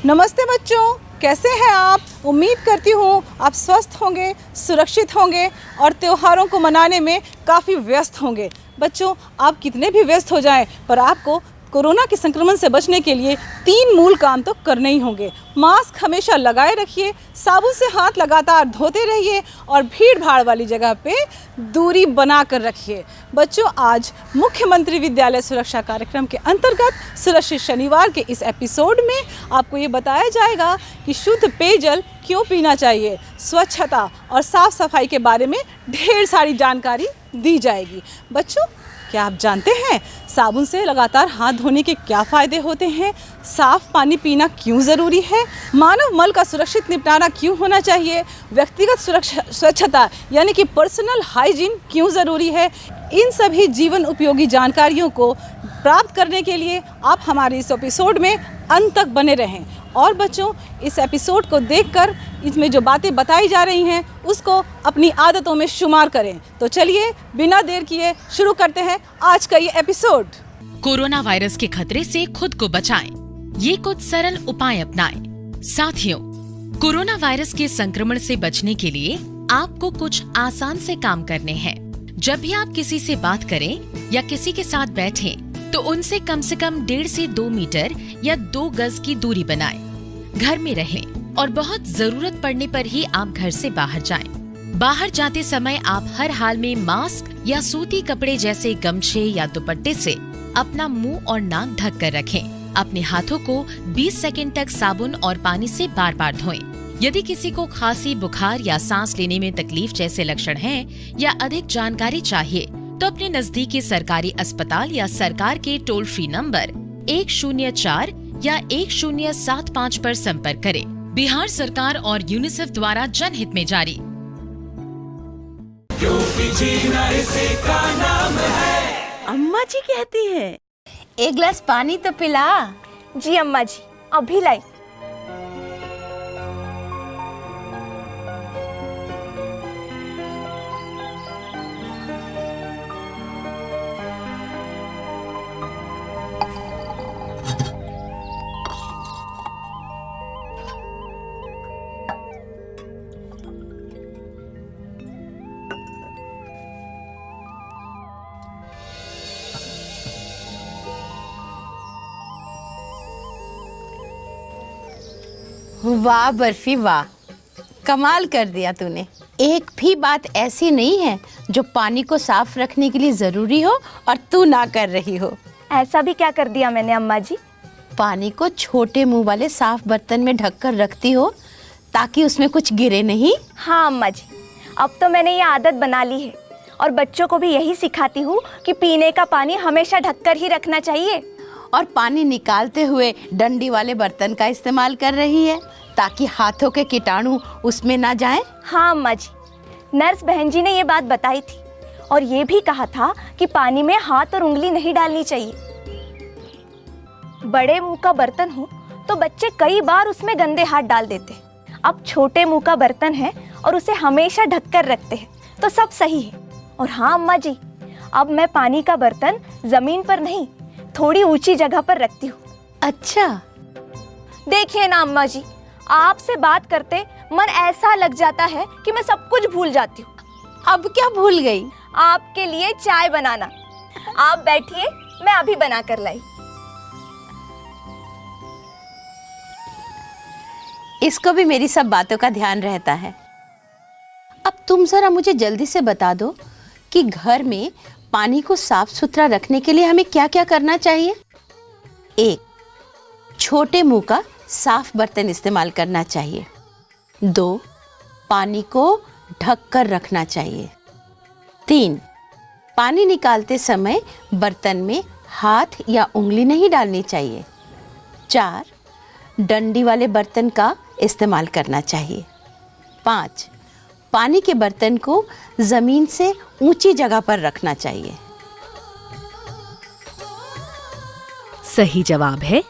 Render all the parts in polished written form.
नमस्ते बच्चों, कैसे हैं आप? उम्मीद करती हूँ आप स्वस्थ होंगे, सुरक्षित होंगे और त्योहारों को मनाने में काफ़ी व्यस्त होंगे। बच्चों, आप कितने भी व्यस्त हो जाएं, पर आपको कोरोना के संक्रमण से बचने के लिए 3 मूल काम तो करने ही होंगे। मास्क हमेशा लगाए रखिए, साबुन से हाथ लगातार धोते रहिए और भीड़ भाड़ वाली जगह पे दूरी बना कर रखिए। बच्चों, आज मुख्यमंत्री विद्यालय सुरक्षा कार्यक्रम के अंतर्गत सुरक्षित शनिवार के इस एपिसोड में आपको ये बताया जाएगा कि शुद्ध पेयजल क्यों पीना चाहिए, स्वच्छता और साफ सफाई के बारे में ढेर सारी जानकारी दी जाएगी। बच्चों, क्या आप जानते हैं साबुन से लगातार हाथ धोने के क्या फ़ायदे होते हैं? साफ़ पानी पीना क्यों ज़रूरी है? मानव मल का सुरक्षित निपटारा क्यों होना चाहिए? व्यक्तिगत स्वच्छता यानी कि पर्सनल हाइजीन क्यों ज़रूरी है? इन सभी जीवन उपयोगी जानकारियों को प्राप्त करने के लिए आप हमारे इस एपिसोड में अंत तक बने रहें। और बच्चों, इस एपिसोड को देखकर इसमें जो बातें बताई जा रही हैं उसको अपनी आदतों में शुमार करें। तो चलिए बिना देर किए शुरू करते हैं आज का ये एपिसोड। कोरोना वायरस के खतरे से खुद को बचाएं। ये कुछ सरल उपाय अपनाएं। साथियों, कोरोना वायरस के संक्रमण से बचने के लिए आपको कुछ आसान से काम करने हैं। जब भी आप किसी से बात करें या किसी के साथ बैठें, तो उनसे कम से कम 1.5 से 2 मीटर या 2 गज की दूरी बनाएं। घर में रहें और बहुत जरूरत पड़ने पर ही आप घर से बाहर जाएं। बाहर जाते समय आप हर हाल में मास्क या सूती कपड़े जैसे गमछे या दुपट्टे से अपना मुंह और नाक ढक कर रखें। अपने हाथों को 20 सेकंड तक साबुन और पानी से बार बार धोएं। यदि किसी को खांसी, बुखार या सांस लेने में तकलीफ जैसे लक्षण हैं या अधिक जानकारी चाहिए, तो अपने नजदीकी सरकारी अस्पताल या सरकार के टोल फ्री नंबर 104 या 1075 पर संपर्क करें। बिहार सरकार और यूनिसेफ द्वारा जनहित में जारी। क्योंकि जीना इसी का नाम है। अम्मा जी कहती है, एक गिलास पानी तो पिला। जी अम्मा जी, अभी लाई। वाह बर्फी, वाह, कमाल कर दिया तूने। एक भी बात ऐसी नहीं है जो पानी को साफ रखने के लिए जरूरी हो और तू ना कर रही हो। ऐसा भी क्या कर दिया मैंने अम्मा जी? पानी को छोटे मुंह वाले साफ बर्तन में ढककर रखती हो ताकि उसमें कुछ गिरे नहीं। हाँ अम्मा जी, अब तो मैंने ये आदत बना ली है और बच्चों को भी यही सिखाती हूँ कि पीने का पानी हमेशा ढककर ही रखना चाहिए। और पानी निकालते हुए डंडी वाले बर्तन का इस्तेमाल कर रही है ताकि हाथों के कीटाणु उसमें ना जाएं। हाँ अम्मा जी, नर्स बहन जी ने ये बात बताई थी और ये भी कहा था कि पानी में हाथ और उंगली नहीं डालनी चाहिए। बड़े मुंह का बर्तन हो तो बच्चे कई बार उसमें गंदे हाथ डाल देते हैं। अब छोटे मुंह का बर्तन है और उसे हमेशा ढककर रखते हैं तो सब सही है। और हाँ अम्मा जी, अब मैं पानी का बर्तन जमीन पर नहीं, थोड़ी ऊंची जगह पर रखती हूँ। अच्छा, देखिए ना अम्मा जी, आपसे बात करते मन ऐसा लग जाता है कि मैं सब कुछ भूल जाती हूँ। अब क्या भूल गई? आपके लिए चाय बनाना। आप बैठिए, मैं अभी बना कर लाई। इसको भी मेरी सब बातों का ध्यान रहता है। अब तुम जरा मुझे जल्दी से बता दो कि घर में पानी को साफ सुथरा रखने के लिए हमें क्या क्या करना चाहिए। 1. छोटे मुंह का साफ बर्तन इस्तेमाल करना चाहिए। 2. पानी को ढक कर रखना चाहिए। 3. पानी निकालते समय बर्तन में हाथ या उंगली नहीं डालनी चाहिए। 4. डंडी वाले बर्तन का इस्तेमाल करना चाहिए। 5. पानी के बर्तन को जमीन से ऊंची जगह पर रखना चाहिए। सही जवाब है,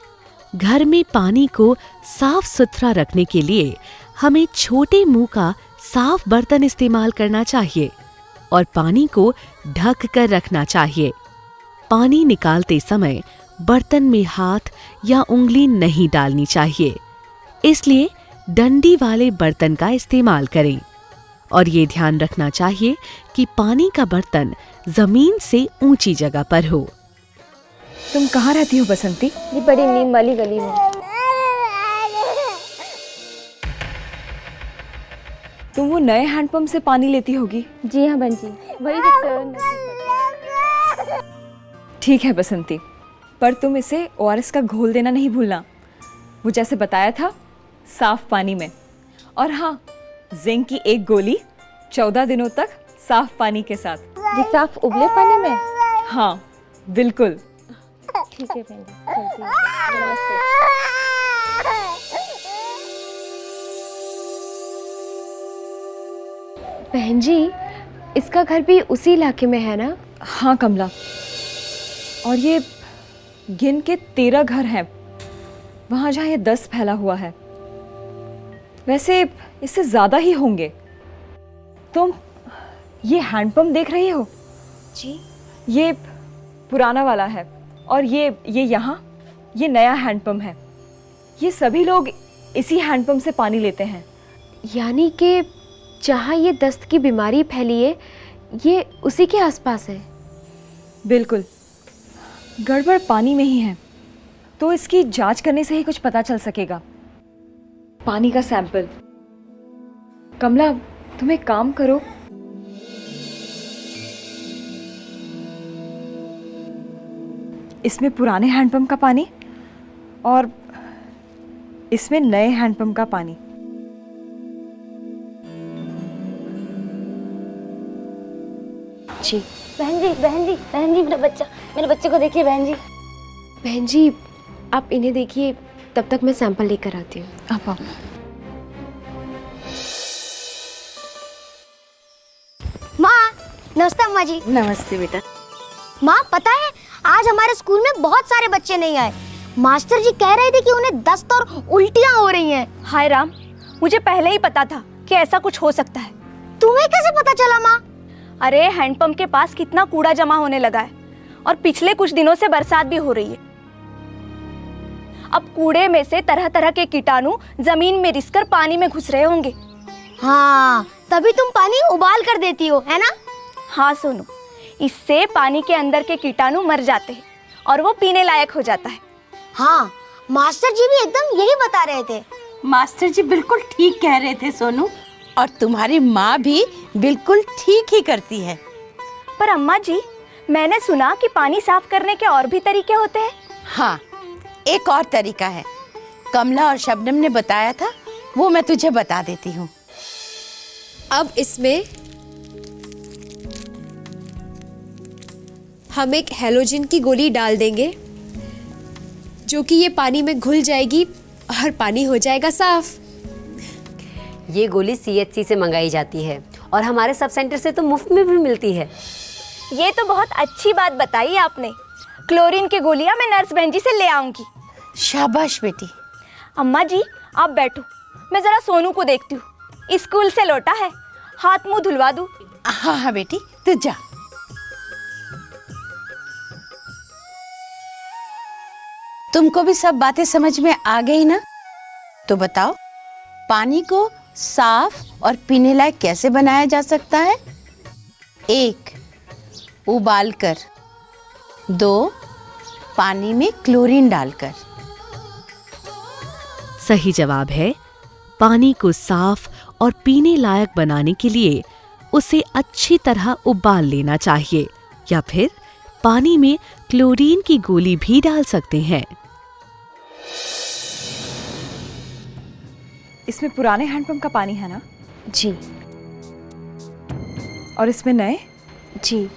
घर में पानी को साफ सुथरा रखने के लिए हमें छोटे मुंह का साफ बर्तन इस्तेमाल करना चाहिए और पानी को ढक कर रखना चाहिए। पानी निकालते समय बर्तन में हाथ या उंगली नहीं डालनी चाहिए। इसलिए डंडी वाले बर्तन का इस्तेमाल करें। और ये ध्यान रखना चाहिए कि पानी का बर्तन जमीन से ऊंची जगह पर हो। तुम कहाँ रहती हो बसंती? ये बड़ी नीम वाली गली में। तुम वो नए हैंडपंप से पानी लेती होगी। जी हाँ बहन जी, वही जो चरण नजदीक पड़ता है। ठीक है बसंती, पर तुम इसे ओआरएस का घोल देना नहीं भूलना, वो जैसे बताया था साफ पानी में। और हाँ, जिंक की एक गोली 14 दिनों तक साफ पानी के साथ। ये साफ उबले पानी में? हाँ बिल्कुल। ठीक है बहन जी, चलती हूँ। नमस्ते। बहन जी, इसका घर भी उसी इलाके में है ना? हाँ कमला, और ये गिन के 13 घर हैं वहाँ जहाँ ये 10 फैला हुआ है। वैसे इससे ज़्यादा ही होंगे। तुम ये हैंडपंप देख रही हो? जी। ये पुराना वाला है और ये यहाँ ये नया हैंडपंप है। ये सभी लोग इसी हैंडपंप से पानी लेते हैं। यानी कि जहाँ ये दस्त की बीमारी फैली है, ये उसी के आसपास है? बिल्कुल, गड़बड़ पानी में ही है, तो इसकी जांच करने से ही कुछ पता चल सकेगा। पानी का सैंपल। कमला, तुम एक काम करो, इसमें पुराने हैंडपंप का पानी और इसमें नए हैंडपंप का पानी। जी। बहन जी, बहन जी, बहन जी, मेरे बच्चे को देखिए बहन जी। बहन जी, आप इन्हें देखिए, तब तक मैं सैंपल लेकर आती हूँ। आप आओ। माँ, नमस्ते अम्मा जी। नमस्ते बेटा। माँ, पता है आज हमारे स्कूल में बहुत सारे बच्चे नहीं आए। मास्टर जी कह रहे थे कि उन्हें दस्त और उल्टियाँ हो रही हैं। हाय राम, मुझे पहले ही पता था कि ऐसा कुछ हो सकता है। तुम्हें कैसे पता चला माँ? अरे हैंडपंप के पास कितना कूड़ा जमा होने लगा है और पिछले कुछ दिनों से बरसात भी हो रही है। अब कूड़े में से तरह तरह के कीटाणु जमीन में रिसकर पानी में घुस रहे होंगे। हाँ, तभी तुम पानी उबाल कर देती हो, है ना? हाँ सोनू, इससे पानी के अंदर के कीटाणु मर जाते हैं और वो पीने लायक हो जाता है। हाँ, मास्टर जी भी एकदम यही बता रहे थे। मास्टर जी बिल्कुल ठीक कह रहे थे सोनू, और तुम्हारी माँ भी बिल्कुल ठीक ही करती है। पर अम्मा जी, मैंने सुना कि पानी साफ करने के और भी तरीके होते हैं। हाँ, एक और तरीका है, कमला और शबनम ने बताया था, वो मैं तुझे बता देती हूँ। अब इसमें हम एक हैलोजन की गोली डाल देंगे, जो कि ये पानी में घुल जाएगी और पानी हो जाएगा साफ। ये गोली CHC से मंगाई जाती है और हमारे सब सेंटर से तो मुफ्त में भी मिलती है। ये तो बहुत अच्छी बात बताई आपने। क्लोरीन की गोलियां मैं नर्स बहन जी से ले आऊंगी। शाबाश बेटी। अम्मा जी, आप बैठो, मैं जरा सोनू को देखती हूँ। स्कूल से लौटा है, हाथ मुंह धुलवा दूं। हाँ हाँ बेटी, तू जा। तुमको भी सब बातें समझ में आ गई ना? तो बताओ, पानी को साफ और पीने लायक कैसे बनाया जा सकता है? 1. उबालकर। 2. पानी में क्लोरीन डालकर। सही जवाब है, पानी को साफ और पीने लायक बनाने के लिए उसे अच्छी तरह उबाल लेना चाहिए, या फिर पानी में क्लोरीन की गोली भी डाल सकते हैं। इसमें पुराने हैंडपंप का पानी है ना? जी। और इसमें नए? जी,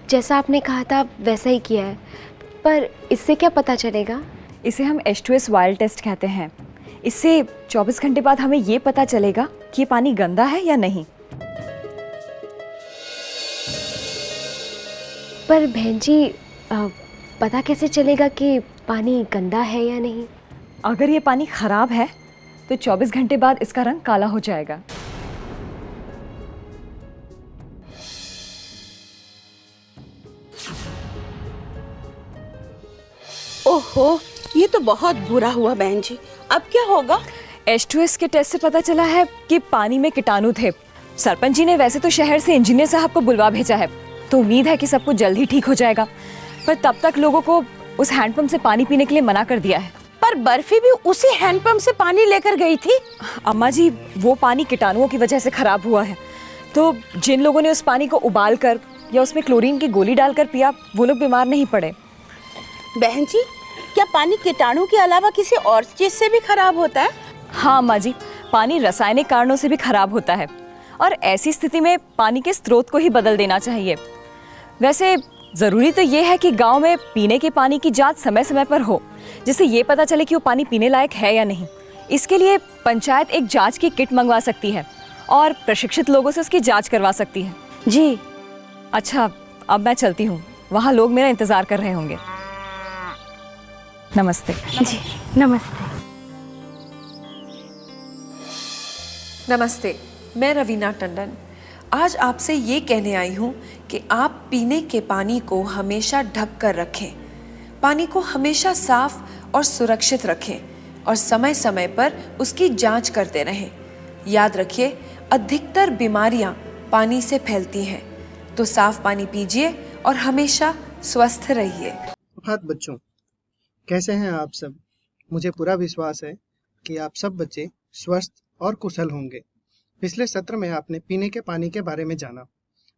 जैसा आपने कहा था वैसा ही किया है, पर इससे क्या पता चलेगा? इसे हम H2S वाइल्ड टेस्ट कहते हैं। इससे 24 घंटे बाद हमें ये पता चलेगा कि ये पानी गंदा है या नहीं। पर बहन जी, पता कैसे चलेगा कि पानी गंदा है या नहीं? अगर ये पानी खराब है तो 24 घंटे बाद इसका रंग काला हो जाएगा। ओहो, ये तो बहुत बुरा हुआ बहन जी। अब क्या होगा? H2S के टेस्ट से पता चला है कि पानी में कीटाणु थे। सरपंच जी ने वैसे तो शहर से इंजीनियर साहब को बुलवा भेजा है, तो उम्मीद है कि सब कुछ जल्द ही ठीक हो जाएगा, पर तब तक लोगों को उस हैंडपंप से पानी पीने के लिए मना कर दिया है। पर बर्फी भी उसी हैंडपंप से पानी लेकर गई थी। अम्मा जी, वो पानी कीटाणुओं की वजह से खराब हुआ है, तो जिन लोगों ने उस पानी को उबाल कर या उसमें क्लोरीन की गोली डालकर पिया, वो लोग बीमार नहीं पड़े। बहन जी, क्या पानी कीटाणु के अलावा किसी और चीज से भी खराब होता है? हाँ अम्मा जी, पानी रासायनिक कारणों से भी खराब होता है, और ऐसी स्थिति में पानी के स्रोत को ही बदल देना चाहिए। वैसे ज़रूरी तो ये है कि गांव में पीने के पानी की जांच समय समय पर हो, जिससे ये पता चले कि वो पानी पीने लायक है या नहीं। इसके लिए पंचायत एक जांच की किट मंगवा सकती है और प्रशिक्षित लोगों से उसकी जांच करवा सकती है। जी। अच्छा, अब मैं चलती हूँ, वहाँ लोग मेरा इंतज़ार कर रहे होंगे। नमस्ते। जी नमस्ते। नमस्ते, मैं रवीना टंडन। आज आपसे ये कहने आई हूँ कि आप पीने के पानी को हमेशा ढक कर रखें, पानी को हमेशा साफ और सुरक्षित रखें और समय समय पर उसकी जांच करते रहें। याद रखिए, अधिकतर बीमारियाँ पानी से फैलती हैं, तो साफ पानी पीजिए और हमेशा स्वस्थ रहिए। सुप्रभात बच्चों, कैसे हैं आप सब? मुझे पूरा विश्वास है कि आप सब बच्चे स्वस्थ और कुशल होंगे। पिछले सत्र में आपने पीने के पानी के बारे में जाना।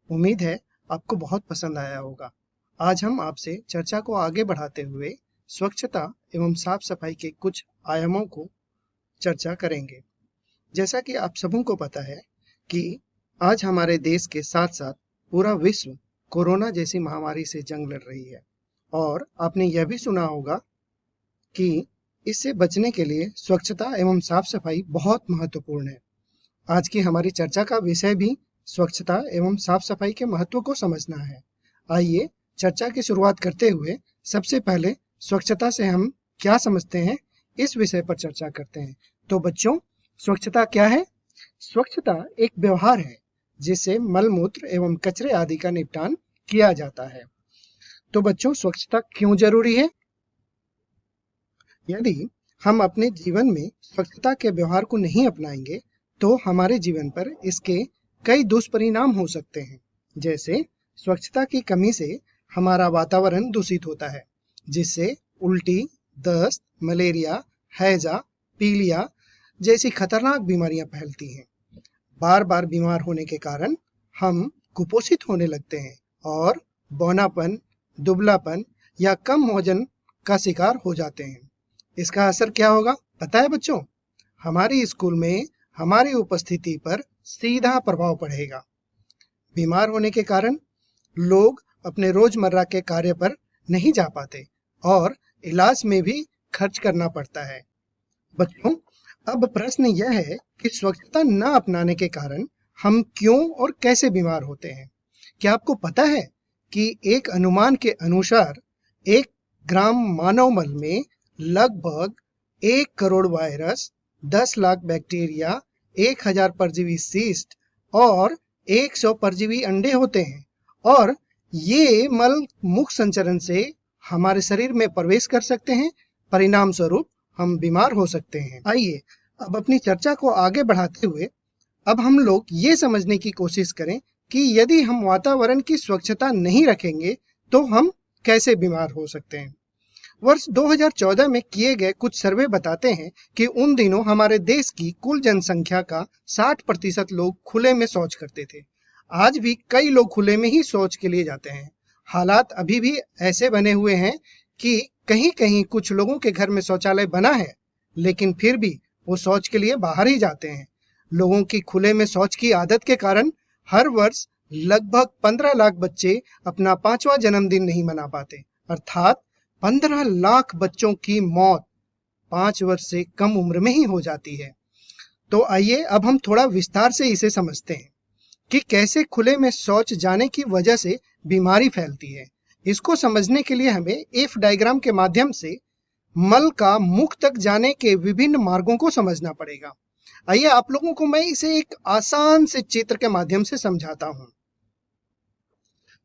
उम्मीद है आपको बहुत पसंद आया होगा। आज हम आपसे चर्चा को आगे बढ़ाते हुए स्वच्छता एवं साफ सफाई के कुछ आयामों को चर्चा करेंगे। जैसा कि आप सबों को पता है कि आज हमारे देश के साथ साथ पूरा विश्व कोरोना जैसी महामारी से जंग लड़ रही है, और आपने यह भी सुना होगा कि इससे बचने के लिए स्वच्छता एवं साफ सफाई बहुत महत्वपूर्ण है। आज की हमारी चर्चा का विषय भी स्वच्छता एवं साफ सफाई के महत्व को समझना है। आइए चर्चा की शुरुआत करते हुए सबसे पहले स्वच्छता से हम क्या समझते हैं, इस विषय पर चर्चा करते हैं। तो बच्चों, स्वच्छता क्या है? स्वच्छता एक व्यवहार है जिससे मल मूत्र एवं कचरे आदि का निपटान किया जाता है। तो बच्चों, स्वच्छता क्यों जरूरी है? यदि हम अपने जीवन में स्वच्छता के व्यवहार को नहीं अपनाएंगे तो हमारे जीवन पर इसके कई दुष्परिणाम हो सकते हैं। जैसे स्वच्छता की कमी से हमारा वातावरण दूषित होता है, जिससे उल्टी, दस्त, मलेरिया, हैजा, पीलिया जैसी खतरनाक बीमारियां फैलती हैं। बार बार बीमार होने के कारण हम कुपोषित होने लगते हैं और बौनापन, दुबलापन या कम वजन का शिकार हो जाते हैं। इसका असर क्या होगा पता है बच्चों? हमारी स्कूल में हमारी उपस्थिति पर सीधा प्रभाव पड़ेगा। बीमार होने के कारण लोग अपने रोजमर्रा के कार्य पर नहीं जा पाते और इलाज में भी खर्च करना पड़ता है। बच्चों, अब प्रश्न यह है कि स्वच्छता न अपनाने के कारण हम क्यों और कैसे बीमार होते हैं। क्या आपको पता है कि एक अनुमान के अनुसार 1 ग्राम मानव मल में लगभग 1 करोड़ वायरस, 10 लाख बैक्टीरिया, 1000 परजीवी सिस्ट और 100 परजीवी अंडे होते हैं, और ये मल मुख संचरण से हमारे शरीर में प्रवेश कर सकते हैं। परिणाम स्वरूप हम बीमार हो सकते हैं। आइए अब अपनी चर्चा को आगे बढ़ाते हुए अब हम लोग ये समझने की कोशिश करें कि यदि हम वातावरण की स्वच्छता नहीं रखेंगे तो हम कैसे बीमार हो सकते हैं। वर्ष 2014 में किए गए कुछ सर्वे बताते हैं कि उन दिनों हमारे देश की कुल जनसंख्या का 60% लोग खुले में शौच करते थे। आज भी कई लोग खुले में ही शौच के लिए जाते हैं। हालात अभी भी ऐसे बने हुए हैं कि कहीं कहीं कुछ लोगों के घर में शौचालय बना है, लेकिन फिर भी वो शौच के लिए बाहर ही जाते हैं। लोगों की खुले में शौच की आदत के कारण हर वर्ष लगभग 15 लाख बच्चे अपना 5वां जन्मदिन नहीं मना पाते, अर्थात 15 लाख बच्चों की मौत 5 वर्ष से कम उम्र में ही हो जाती है। तो आइए अब हम थोड़ा विस्तार से इसे समझते हैं कि कैसे खुले में शौच जाने की वजह से बीमारी फैलती है। इसको समझने के लिए हमें एफ डायग्राम के माध्यम से मल का मुख तक जाने के विभिन्न मार्गों को समझना पड़ेगा। आइए आप लोगों को मैं इसे एक आसान से चित्र के माध्यम से समझाता हूं।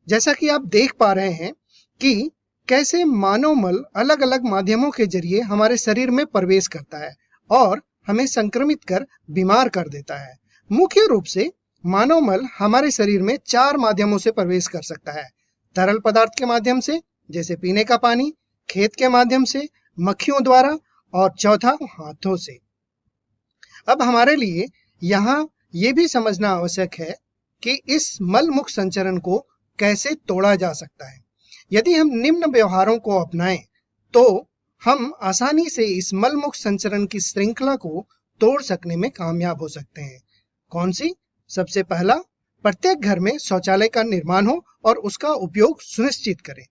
जैसा कि आप देख पा रहे हैं कि कैसे मानव मल अलग अलग माध्यमों के जरिए हमारे शरीर में प्रवेश करता है और हमें संक्रमित कर बीमार कर देता है। मुख्य रूप से मानव मल हमारे शरीर में 4 माध्यमों से प्रवेश कर सकता है। तरल पदार्थ के माध्यम से, जैसे पीने का पानी, खेत के माध्यम से, मक्खियों द्वारा, और चौथा हाथों से। अब हमारे लिए यहाँ ये भी समझना आवश्यक है कि इस मल मुक्त संचरण को कैसे तोड़ा जा सकता है। यदि हम निम्न व्यवहारों को अपनाएं तो हम आसानी से इस मल मुक्त संचरण की श्रृंखला को तोड़ सकने में कामयाब हो सकते हैं। कौन सी? सबसे पहला, प्रत्येक घर में शौचालय का निर्माण हो और उसका उपयोग सुनिश्चित करें।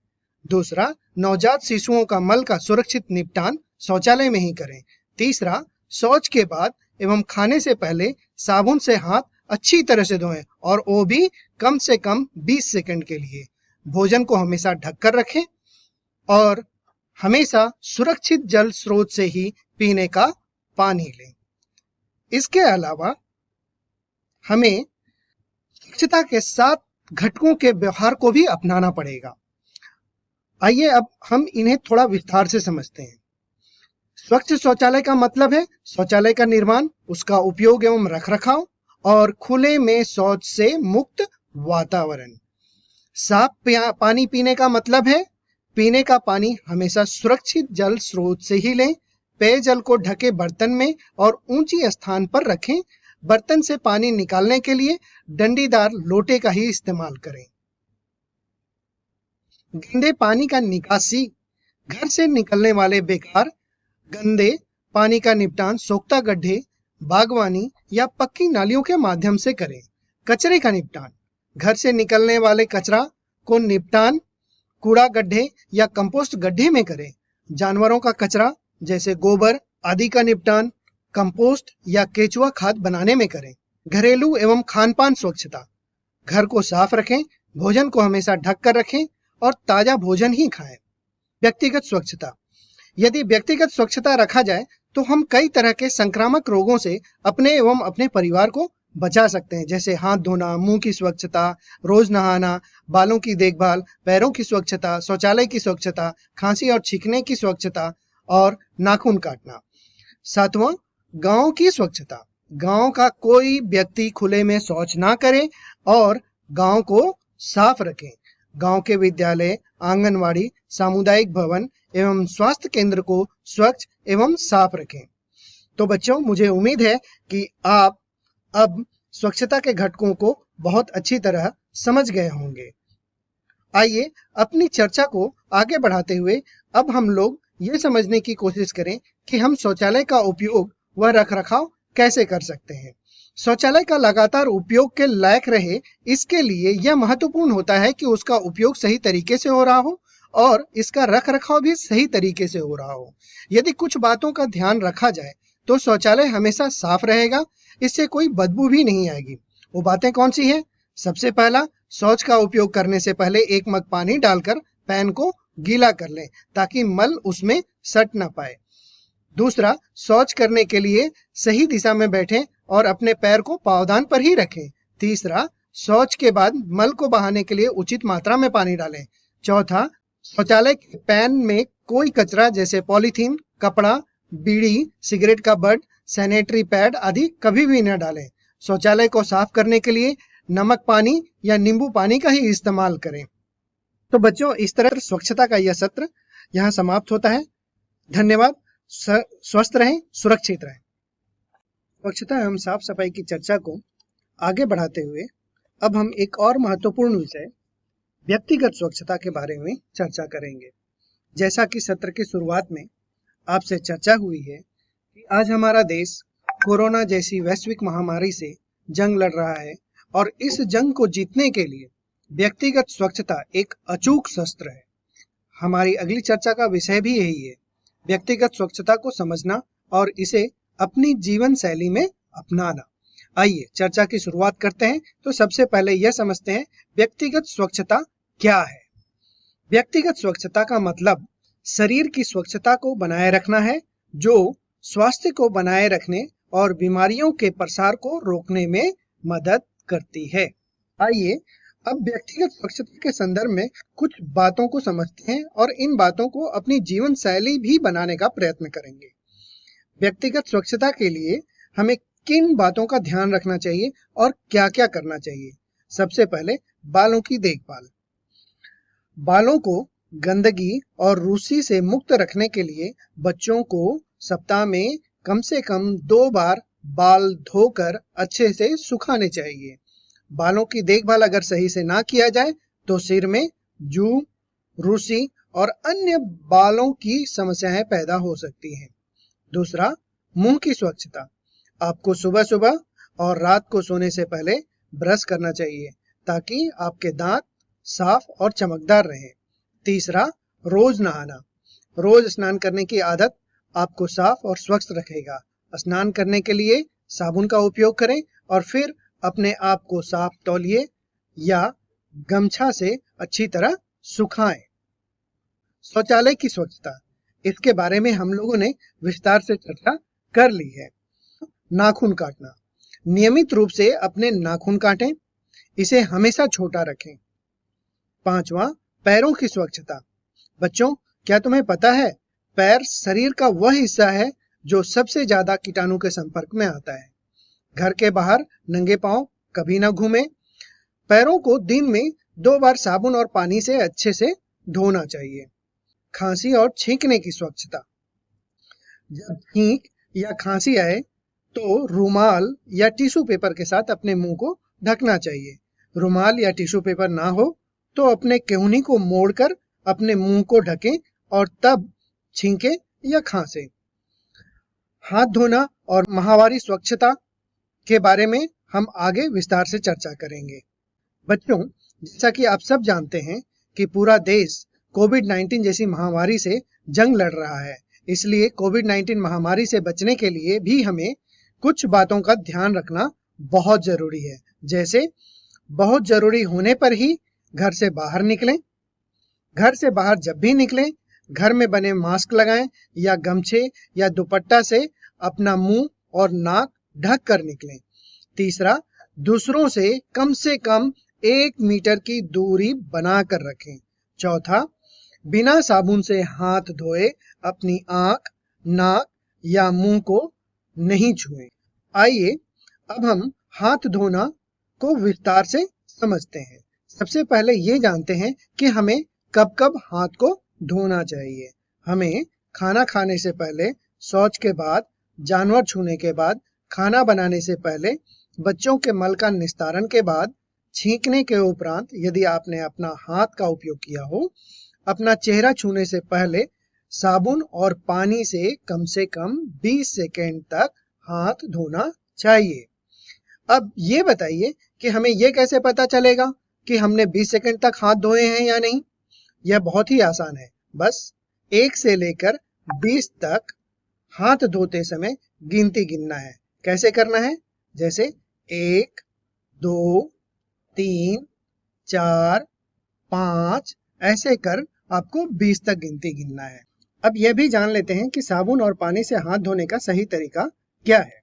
दूसरा, नवजात शिशुओं का मल का सुरक्षित निपटान शौचालय में ही करें। तीसरा, शौच के बाद एवं खाने से पहले साबुन से हाथ अच्छी तरह से धोएं और वो भी कम से कम 20 सेकंड के लिए। भोजन को हमेशा ढककर रखें और हमेशा सुरक्षित जल स्रोत से ही पीने का पानी लें। इसके अलावा हमें स्वच्छता के 7 घटकों के व्यवहार को भी अपनाना पड़ेगा। आइए अब हम इन्हें थोड़ा विस्तार से समझते हैं। स्वच्छ शौचालय का मतलब है शौचालय का निर्माण, उसका उपयोग एवं रखरखाव और खुले में शौच से मुक्त वातावरण। साफ पानी पीने का मतलब है पीने का पानी हमेशा सुरक्षित जल स्रोत से ही लें। पेयजल को ढके बर्तन में और ऊंची स्थान पर रखें। बर्तन से पानी निकालने के लिए डंडीदार लोटे का ही इस्तेमाल करें। गंदे पानी का निकासी, घर से निकलने वाले बेकार गंदे पानी का निपटान सोख्ता गड्ढे, बागवानी या पक्की नालियों के माध्यम से करें। कचरे का निपटान, घर से निकलने वाले कचरा को निपटान कूड़ा गड्ढे या कंपोस्ट गड्ढे में करें। जानवरों का कचरा जैसे गोबर आदि का निपटान कंपोस्ट या केचुआ खाद बनाने में करें। घरेलू एवं खानपान स्वच्छता, घर को साफ रखें, भोजन को हमेशा ढक कर रखें और ताजा भोजन ही खाएं। व्यक्तिगत स्वच्छता, यदि व्यक्तिगत स्वच्छता रखा जाए तो हम कई तरह के संक्रामक रोगों से अपने एवं अपने परिवार को बचा सकते हैं, जैसे हाथ धोना, मुंह की स्वच्छता, रोज नहाना, बालों की देखभाल, पैरों की स्वच्छता, शौचालय की स्वच्छता, खांसी और छींकने की स्वच्छता और नाखून काटना। 7वां, गांव की स्वच्छता, गांव का कोई व्यक्ति खुले में शौच ना करे और गांव को साफ रखें। गांव के विद्यालय, आंगनवाड़ी, सामुदायिक भवन एवं स्वास्थ्य केंद्र को स्वच्छ एवं साफ रखें। तो बच्चों, मुझे उम्मीद है कि आप अब स्वच्छता के घटकों को बहुत अच्छी तरह समझ गए होंगे। आइए अपनी चर्चा को आगे बढ़ाते हुए अब हम लोग ये समझने की कोशिश करें कि हम शौचालय का उपयोग व रखरखाव कैसे कर सकते हैं। शौचालय का लगातार उपयोग के लायक रहे, इसके लिए यह महत्वपूर्ण होता है कि उसका उपयोग सही तरीके से हो रहा हो और इसका रखरखाव भी सही तरीके से हो रहा हो। यदि कुछ बातों का ध्यान रखा जाए तो शौचालय हमेशा साफ रहेगा, इससे कोई बदबू भी नहीं आएगी। वो बातें कौन सी हैं? सबसे पहला, शौच का उपयोग करने से पहले 1 मग पानी डालकर पैन को गीला कर लें ताकि मल उसमें सट ना पाए। दूसरा, शौच करने के लिए सही दिशा में बैठें और अपने पैर को पावदान पर ही रखें। तीसरा, शौच के बाद मल को बहाने के लिए उचित मात्रा में पानी डालें। चौथा, शौचालय के पैन में कोई कचरा जैसे पॉलीथीन, कपड़ा, बीड़ी, सिगरेट का बट, सैनिटरी पैड आदि कभी भी न डालें। शौचालय को साफ करने के लिए नमक पानी या नींबू पानी का ही इस्तेमाल करें। तो बच्चों, इस तरह स्वच्छता का यह सत्र यहाँ समाप्त होता है। धन्यवाद। स्वस्थ रहें, सुरक्षित रहें। स्वच्छता एवं साफ सफाई की चर्चा को आगे बढ़ाते हुए अब हम एक और महत्वपूर्ण विषय व्यक्तिगत स्वच्छता के बारे में चर्चा करेंगे। जैसा कि सत्र की शुरुआत में आपसे चर्चा हुई है कि आज हमारा देश कोरोना जैसी वैश्विक महामारी से जंग लड़ रहा है और इस जंग को जीतने के लिए व्यक्तिगत स्वच्छता एक अचूक शस्त्र है। हमारी अगली चर्चा का विषय भी यही है, व्यक्तिगत स्वच्छता को समझना और इसे अपनी जीवन शैली में अपनाना। आइए चर्चा की शुरुआत करते हैं। तो सबसे पहले यह समझते हैं व्यक्तिगत स्वच्छता क्या है। व्यक्तिगत स्वच्छता का मतलब शरीर की स्वच्छता को बनाए रखना है, जो स्वास्थ्य को बनाए रखने और बीमारियों के प्रसार को रोकने में मदद करती है। आइए अब व्यक्तिगत स्वच्छता के संदर्भ में कुछ बातों को समझते हैं और इन बातों को अपनी जीवन शैली भी बनाने का प्रयत्न करेंगे। व्यक्तिगत स्वच्छता के लिए हमें किन बातों का ध्यान रखना चाहिए और क्या-क्या करना चाहिए? सबसे पहले बालों की देखभाल। बालों को गंदगी और रूसी से मुक्त रखने के लिए बच्चों को सप्ताह में कम से कम 2 बार बाल धोकर अच्छे से सुखाने चाहिए। बालों की देखभाल अगर सही से ना किया जाए तो सिर में जू, रूसी और अन्य बालों की समस्याएं पैदा हो सकती हैं। दूसरा, मुंह की स्वच्छता। आपको सुबह-सुबह और रात को सोने से पहले ब्रश करना चाहिए ताकि आपके दांत साफ और चमकदार रहें। तीसरा, रोज नहाना। रोज स्नान करने की आदत आपको साफ और स्वच्छ रखेगा। स्नान करने के लिए साबुन का उपयोग करें और फिर अपने आप को साफ तौलिए या गमछा से अच्छी तरह सुखाएं। शौचालय की स्वच्छता, इसके बारे में हम लोगों ने विस्तार से चर्चा कर ली है। नाखून काटना, नियमित रूप से अपने नाखून काटें, इसे हमेशा छोटा रखें। पांचवा, पैरों की स्वच्छता। बच्चों, क्या तुम्हें पता है पैर शरीर का वह हिस्सा है जो सबसे ज्यादा कीटाणु के संपर्क में आता है। घर के बाहर नंगे पांव कभी ना घूमें। पैरों को दिन में 2 बार साबुन और पानी से अच्छे से धोना चाहिए। खांसी और छींकने की स्वच्छता। जब छींक या खांसी आए तो रुमाल या टिश्यू पेपर के साथ अपने मुंह को ढकना चाहिए। रुमाल या टिश्यू पेपर ना हो तो अपने केहूनी को मोड़कर अपने मुंह को ढकें और तब छींके या खांसे। हाथ धोना और माहवारी स्वच्छता के बारे में हम आगे विस्तार से चर्चा करेंगे। बच्चों, जैसा कि आप सब जानते हैं कि पूरा देश कोविड-19 जैसी महामारी से जंग लड़ रहा है, इसलिए कोविड-19 महामारी से बचने के लिए भी हमें कुछ बातों का ध्यान रखना बहुत जरूरी है। जैसे बहुत जरूरी होने पर ही घर से बाहर निकलें। घर से बाहर जब भी निकलें, घर में बने मास्क लगाएं या गमछे या दुपट्टा से अपना मुंह और नाक ढक कर निकलें। तीसरा, दूसरों से कम 1 मीटर की दूरी बनाकर रखें। चौथा, बिना साबुन से हाथ धोए अपनी आंख, नाक या मुंह को नहीं छुएं। आइए अब हम हाथ धोना को विस्तार से समझते हैं। सबसे पहले ये जानते हैं कि हमें कब कब हाथ को धोना चाहिए। हमें खाना खाने से पहले, शौच के बाद, जानवर छूने के बाद, खाना बनाने से पहले, बच्चों के मल का निस्तारण के बाद, छींकने के उपरांत यदि आपने अपना हाथ का उपयोग किया हो, अपना चेहरा छूने से पहले साबुन और पानी से कम 20 सेकेंड तक हाथ धोना चाहिए। अब ये बताइए कि हमें ये कैसे पता चलेगा कि हमने 20 सेकेंड तक हाथ धोए हैं या नहीं? यह बहुत ही आसान है। बस 1 से लेकर 20 तक हाथ धोते समय गिनती गिनना है। कैसे करना है? जैसे 1, 2, 3, 4, 5 ऐसे कर आपको 20 तक गिनती गिनना है। अब यह भी जान लेते हैं कि साबुन और पानी से हाथ धोने का सही तरीका क्या है।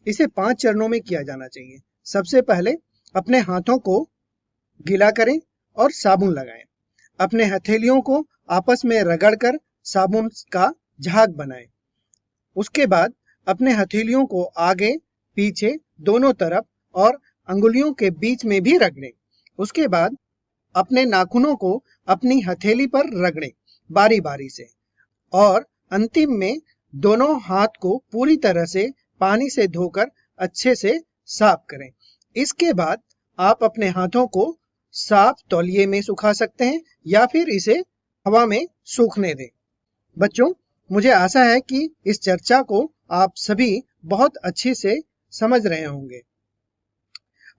इसे 5 चरणों में किया जाना चाहिए। सबसे पहले अपने हाथों को गीला करें और साबुन लगाएं। अपने हथेलियों को आपस में रगड़कर साबुन का झाग बनाएं। उसके बाद अपने हथेलियों को आगे, पीछे, दोनों तरफ और अंगुलियों के बीच में भी रगड़ें। उसके बाद अपने नाखूनों को अपनी हथेली पर रगड़ें बारी बारी से और अंतिम में दोनों हाथ को पूरी तरह से पानी से धोकर अच्छे से साफ करें। इसके बाद आप अपने हाथों को साफ तौलिए में सुखा सकते हैं या फिर इसे हवा में सूखने दें। बच्चों, मुझे आशा है कि इस चर्चा को आप सभी बहुत अच्छे से समझ रहे होंगे।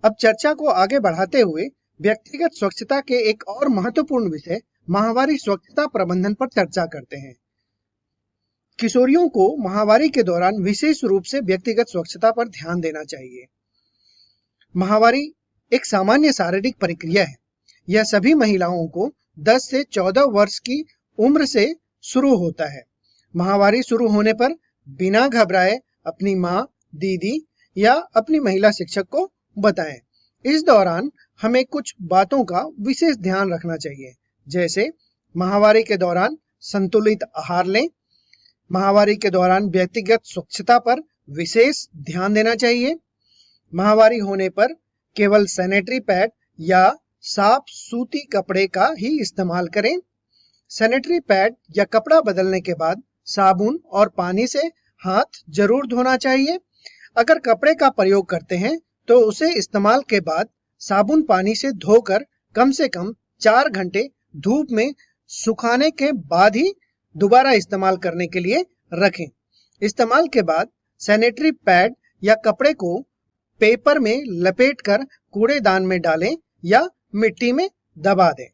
अब चर्चा को आगे बढ़ाते हुए व्यक्तिगत स्वच्छता के एक और महत्वपूर्ण विषय माहवारी स्वच्छता प्रबंधन पर चर्चा करते हैं। किशोरियों को माहवारी के दौरान विशेष रूप से व्यक्तिगत स्वच्छता पर ध्यान देना चाहिए। माहवारी एक सामान्य शारीरिक प्रक्रिया है। यह सभी महिलाओं को 10 से 14 वर्ष की उम्र से शुरू होता है। माहवारी शुरू होने पर बिना घबराए अपनी माँ, दीदी या अपनी महिला शिक्षक को बताएं। इस दौरान हमें कुछ बातों का विशेष ध्यान रखना चाहिए, जैसे माहवारी के दौरान संतुलित आहार लें, महामारी के दौरान व्यक्तिगत स्वच्छता पर विशेष ध्यान देना चाहिए। महामारी होने पर केवल सैनिटरी पैड या साफ सूती कपड़े का ही इस्तेमाल करें। सैनिटरी पैड या कपड़ा बदलने के बाद साबुन और पानी से हाथ जरूर धोना चाहिए। अगर कपड़े का प्रयोग करते हैं तो उसे इस्तेमाल के बाद साबुन पानी से धोकर कम से कम 4 घंटे धूप में सुखाने के बाद ही दोबारा इस्तेमाल करने के लिए रखें। इस्तेमाल के बाद सैनिटरी पैड या कपड़े को पेपर में लपेटकर कूड़ेदान में डालें या मिट्टी में दबा दें।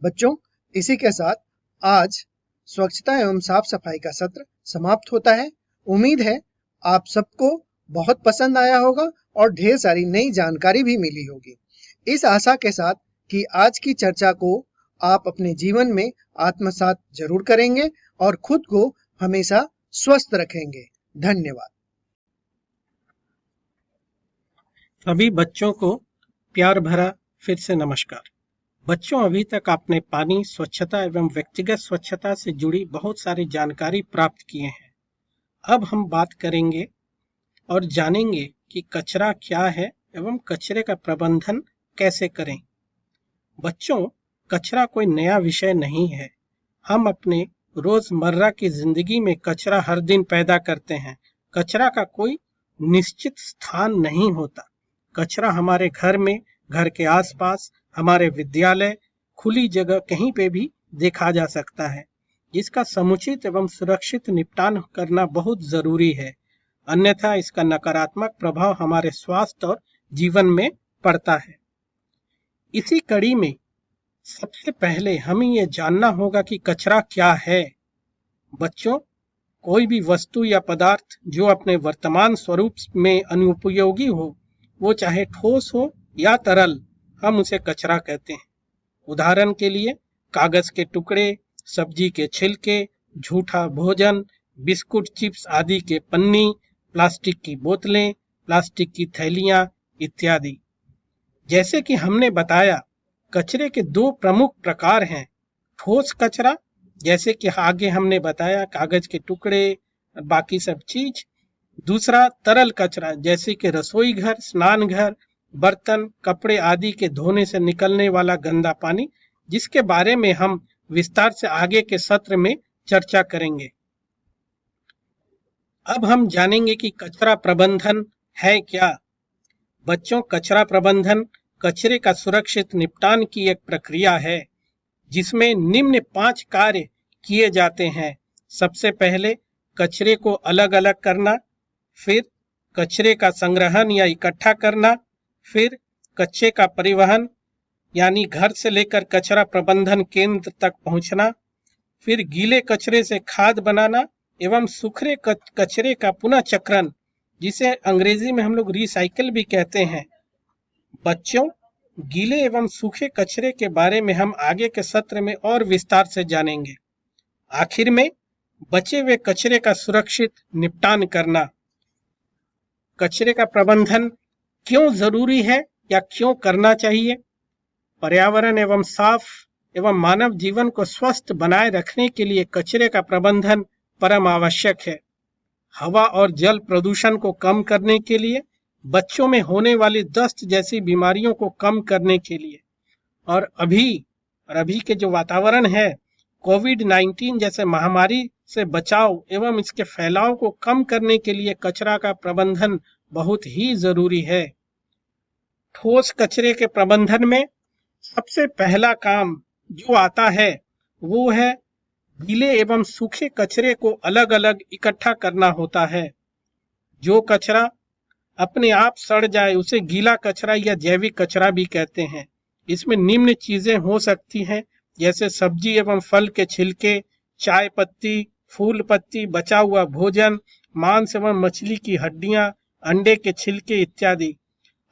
बच्चों, इसी के साथ आज स्वच्छता एवं साफ सफाई का सत्र समाप्त होता है। उम्मीद है आप सबको बहुत पसंद आया होगा और ढेर सारी नई जानकारी भी मिली होगी। इस आशा के साथ कि आज की चर्चा को आप अपने जीवन में आत्मसात जरूर करेंगे और खुद को हमेशा स्वस्थ रखेंगे। धन्यवाद। सभी बच्चों को प्यार भरा फिर से नमस्कार। बच्चों, अभी तक आपने पानी, स्वच्छता एवं व्यक्तिगत स्वच्छता से जुड़ी बहुत सारी जानकारी प्राप्त किए हैं। अब हम बात करेंगे और जानेंगे कि कचरा क्या है एवं कचरे का प्रबंधन कैसे करें। बच्चों, कचरा कोई नया विषय नहीं है। हम अपने रोजमर्रा की जिंदगी में कचरा हर दिन पैदा करते हैं। कचरा का कोई निश्चित स्थान नहीं होता। कचरा हमारे घर में, घर के आसपास, हमारे विद्यालय, खुली जगह कहीं पे भी देखा जा सकता है, जिसका समुचित एवं सुरक्षित निपटान करना बहुत जरूरी है। अन्यथा इसका नकारात्मक प्रभाव हमारे स्वास्थ्य और जीवन में पड़ता है। इसी कड़ी में सबसे पहले हमें यह जानना होगा कि कचरा क्या है। बच्चों, कोई भी वस्तु या पदार्थ जो अपने वर्तमान स्वरूप में अनुपयोगी हो, वो चाहे ठोस हो या तरल, हम उसे कचरा कहते हैं। उदाहरण के लिए कागज के टुकड़े, सब्जी के छिलके, झूठा भोजन, बिस्कुट, चिप्स आदि के पन्नी, प्लास्टिक की बोतलें, प्लास्टिक की थैलियां इत्यादि। जैसे कि हमने बताया, कचरे के 2 प्रमुख प्रकार हैं। ठोस कचरा, जैसे कि आगे हमने बताया, कागज के टुकड़े, बाकी सब चीज। दूसरा तरल कचरा, जैसे कि रसोई घर, स्नान घर, बर्तन, कपड़े आदि के धोने से निकलने वाला गंदा पानी, जिसके बारे में हम विस्तार से आगे के सत्र में चर्चा करेंगे। अब हम जानेंगे कि कचरा प्रबंधन है क्या। बच्चों, कचरा प्रबंधन कचरे का सुरक्षित निपटान की एक प्रक्रिया है, जिसमें निम्न 5 कार्य किए जाते हैं। सबसे पहले कचरे को अलग अलग करना, फिर कचरे का संग्रहण या इकट्ठा करना, फिर कचरे का परिवहन यानी घर से लेकर कचरा प्रबंधन केंद्र तक पहुंचना, फिर गीले कचरे से खाद बनाना एवं सूखे कचरे का पुनः चक्रण, जिसे अंग्रेजी में हम लोग रिसाइकिल भी कहते हैं। बच्चों, गीले एवं सूखे कचरे के बारे में हम आगे के सत्र में और विस्तार से जानेंगे। आखिर में बचे हुए कचरे का सुरक्षित निपटान करना। कचरे का प्रबंधन क्यों जरूरी है या क्यों करना चाहिए? पर्यावरण एवं साफ एवं मानव जीवन को स्वस्थ बनाए रखने के लिए कचरे का प्रबंधन परम आवश्यक है। हवा और जल प्रदूषण को कम करने के लिए, बच्चों में होने वाली दस्त जैसी बीमारियों को कम करने के लिए, और अभी के जो वातावरण है, कोविड-19 जैसे महामारी से बचाव एवं इसके फैलाव को कम करने के लिए कचरा का प्रबंधन बहुत ही जरूरी है। ठोस कचरे के प्रबंधन में सबसे पहला काम जो आता है वो है गीले एवं सूखे कचरे को अलग अलग इकट्ठा करना होता है। जो कचरा अपने आप सड़ जाए उसे गीला कचरा या जैविक कचरा भी कहते हैं। इसमें निम्न चीजें हो सकती हैं, जैसे सब्जी एवं फल के छिलके, चाय पत्ती, फूल पत्ती, बचा हुआ भोजन, मांस एवं मछली की हड्डियां, अंडे के छिलके इत्यादि।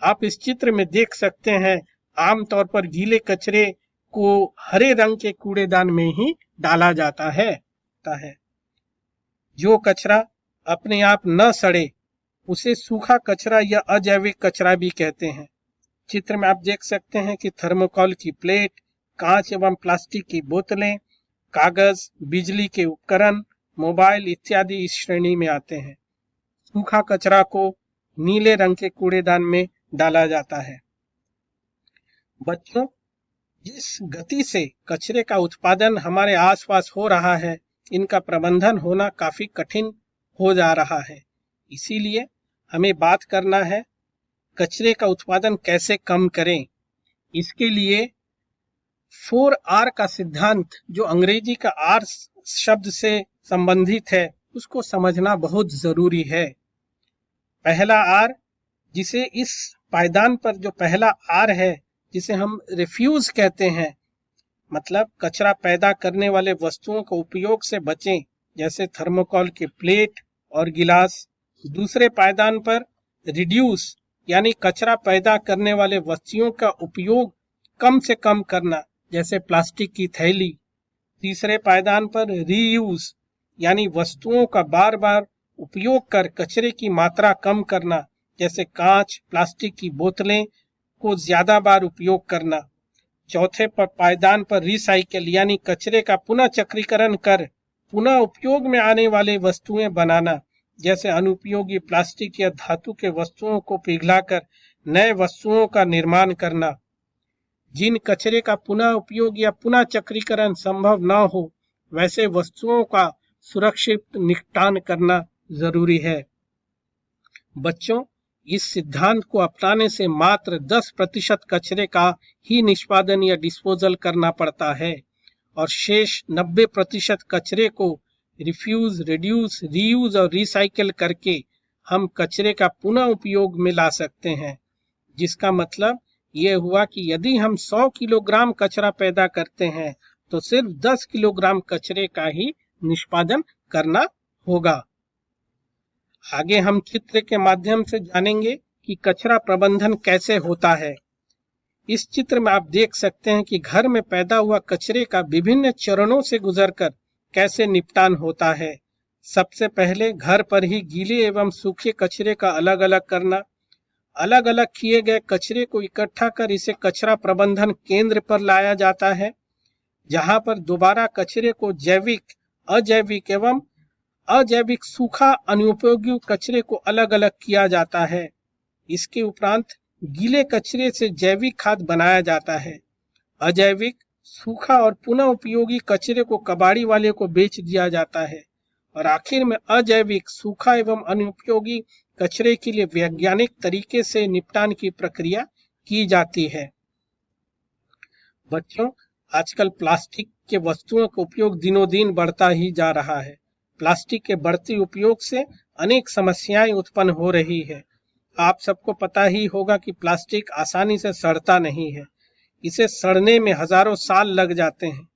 आप इस चित्र में देख सकते हैं, आमतौर पर गीले कचरे को हरे रंग के कूड़ेदान में ही डाला जाता है। जो कचरा अपने आप न सड़े उसे सूखा कचरा या अजैविक कचरा भी कहते हैं। चित्र में आप देख सकते हैं कि थर्मोकोल की प्लेट, कांच एवं प्लास्टिक की बोतलें, कागज, बिजली के उपकरण, मोबाइल इत्यादि इस श्रेणी में आते हैं। सूखा कचरा को नीले रंग के कूड़ेदान में डाला जाता है। बच्चों, जिस गति से कचरे का उत्पादन हमारे आसपास हो रहा है, इनका प्रबंधन होना काफी कठिन हो जा रहा है। इसीलिए हमें बात करना है कचरे का उत्पादन कैसे कम करें। इसके लिए 4R का सिद्धांत, जो अंग्रेजी का R शब्द से संबंधित है, उसको समझना बहुत जरूरी है। पहला R, जिसे इस पायदान पर जो पहला R है, जिसे हम रिफ्यूज कहते हैं, मतलब कचरा पैदा करने वाले वस्तुओं के उपयोग से बचें, जैसे थर्मोकोल के प्लेट और गिलास। दूसरे पायदान पर रिड्यूस, यानी कचरा पैदा करने वाले वस्तुओं का उपयोग कम से कम करना, जैसे प्लास्टिक की थैली। तीसरे पायदान पर रीयूज, यानी वस्तुओं का बार बार उपयोग कर कचरे की मात्रा कम करना, जैसे कांच, प्लास्टिक की बोतलें को ज्यादा बार उपयोग करना। चौथे पायदान पर रिसाइकिल, यानी कचरे का पुनः चक्रीकरण कर पुनः उपयोग में आने वाले वस्तुएं बनाना, जैसे अनुपयोगी प्लास्टिक या धातु के वस्तुओं को पिघलाकर नए वस्तुओं का निर्माण करना। जिन कचरे का पुनः उपयोग या पुनः चक्रीकरण संभव न हो, वैसे वस्तुओं का सुरक्षित निपटान करना जरूरी है। बच्चों, इस सिद्धांत को अपनाने से मात्र 10% कचरे का ही निष्पादन या डिस्पोजल करना पड़ता है और शेष 90% कचरे को रिफ्यूज, रिड्यूस, रीयूज और रिसाइकिल करके हम कचरे का पुनः उपयोग में ला सकते हैं। जिसका मतलब ये हुआ कि यदि हम 100 किलोग्राम कचरा पैदा करते हैं तो सिर्फ 10 किलोग्राम कचरे का ही निष्पादन करना होगा। आगे हम चित्र के माध्यम से जानेंगे कि कचरा प्रबंधन कैसे होता है। इस चित्र में आप देख सकते हैं कि घर में पैदा हुआ कचरे का विभिन्न चरणों से गुजरकर कैसे निपटान होता है। सबसे पहले घर पर ही गीले एवं सूखे कचरे का अलग अलग करना। अलग अलग किए गए कचरे को इकट्ठा कर इसे कचरा प्रबंधन केंद्र पर लाया जाता है, जहां पर दोबारा कचरे को जैविक, अजैविक एवं अजैविक सूखा अनुपयोगी कचरे को अलग अलग किया जाता है। इसके उपरांत गीले कचरे से जैविक खाद बनाया जाता है। अजैविक, सूखा और पुनः उपयोगी कचरे को कबाड़ी वाले को बेच दिया जाता है और आखिर में अजैविक, सूखा एवं अनुपयोगी कचरे के लिए वैज्ञानिक तरीके से निपटान की प्रक्रिया की जाती है। बच्चों, आजकल प्लास्टिक के वस्तुओं का उपयोग दिनों दिन बढ़ता ही जा रहा है। प्लास्टिक के बढ़ते उपयोग से अनेक समस्याएं उत्पन्न हो रही है। आप सबको पता ही होगा कि प्लास्टिक आसानी से सड़ता नहीं है। इसे सड़ने में हजारों साल लग जाते हैं।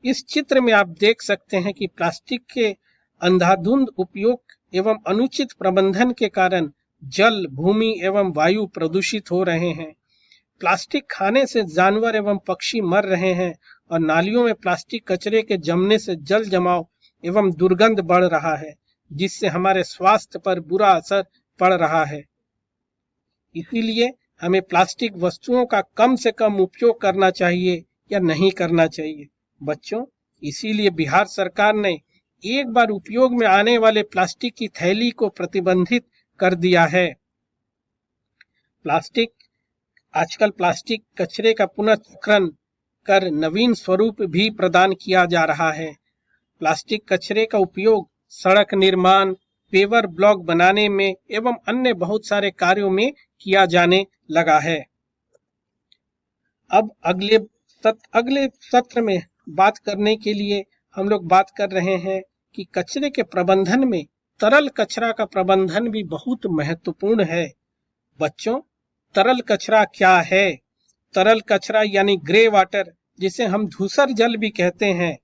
इस चित्र में आप देख सकते हैं कि प्लास्टिक के अंधाधुंध उपयोग एवं अनुचित प्रबंधन के कारण जल, भूमि एवं वायु प्रदूषित हो रहे हैं। प्लास्टिक खाने से जानवर एवं पक्षी मर रहे हैं और नालियों में प्लास्टिक कचरे के जमने से जल जमाव एवं दुर्गंध बढ़ रहा है, जिससे हमारे स्वास्थ्य पर बुरा असर पड़ रहा है। इसीलिए हमें प्लास्टिक वस्तुओं का कम से कम उपयोग करना चाहिए या नहीं करना चाहिए। बच्चों, इसीलिए बिहार सरकार ने एक बार उपयोग में आने वाले प्लास्टिक की थैली को प्रतिबंधित कर दिया है। आजकल प्लास्टिक कचरे का पुनर्चक्रण कर नवीन स्वरूप भी प्रदान किया जा रहा है। प्लास्टिक कचरे का उपयोग सड़क निर्माण, पेवर ब्लॉक बनाने में एवं अन्य बहुत सारे कार्यों में किया जाने लगा है। अब अगले सत्र में बात करने के लिए हम लोग बात कर रहे हैं कि कचरे के प्रबंधन में तरल कचरा का प्रबंधन भी बहुत महत्वपूर्ण है। बच्चों, तरल कचरा क्या है? तरल कचरा यानी ग्रे वाटर, जिसे हम धूसर जल भी कहते हैं,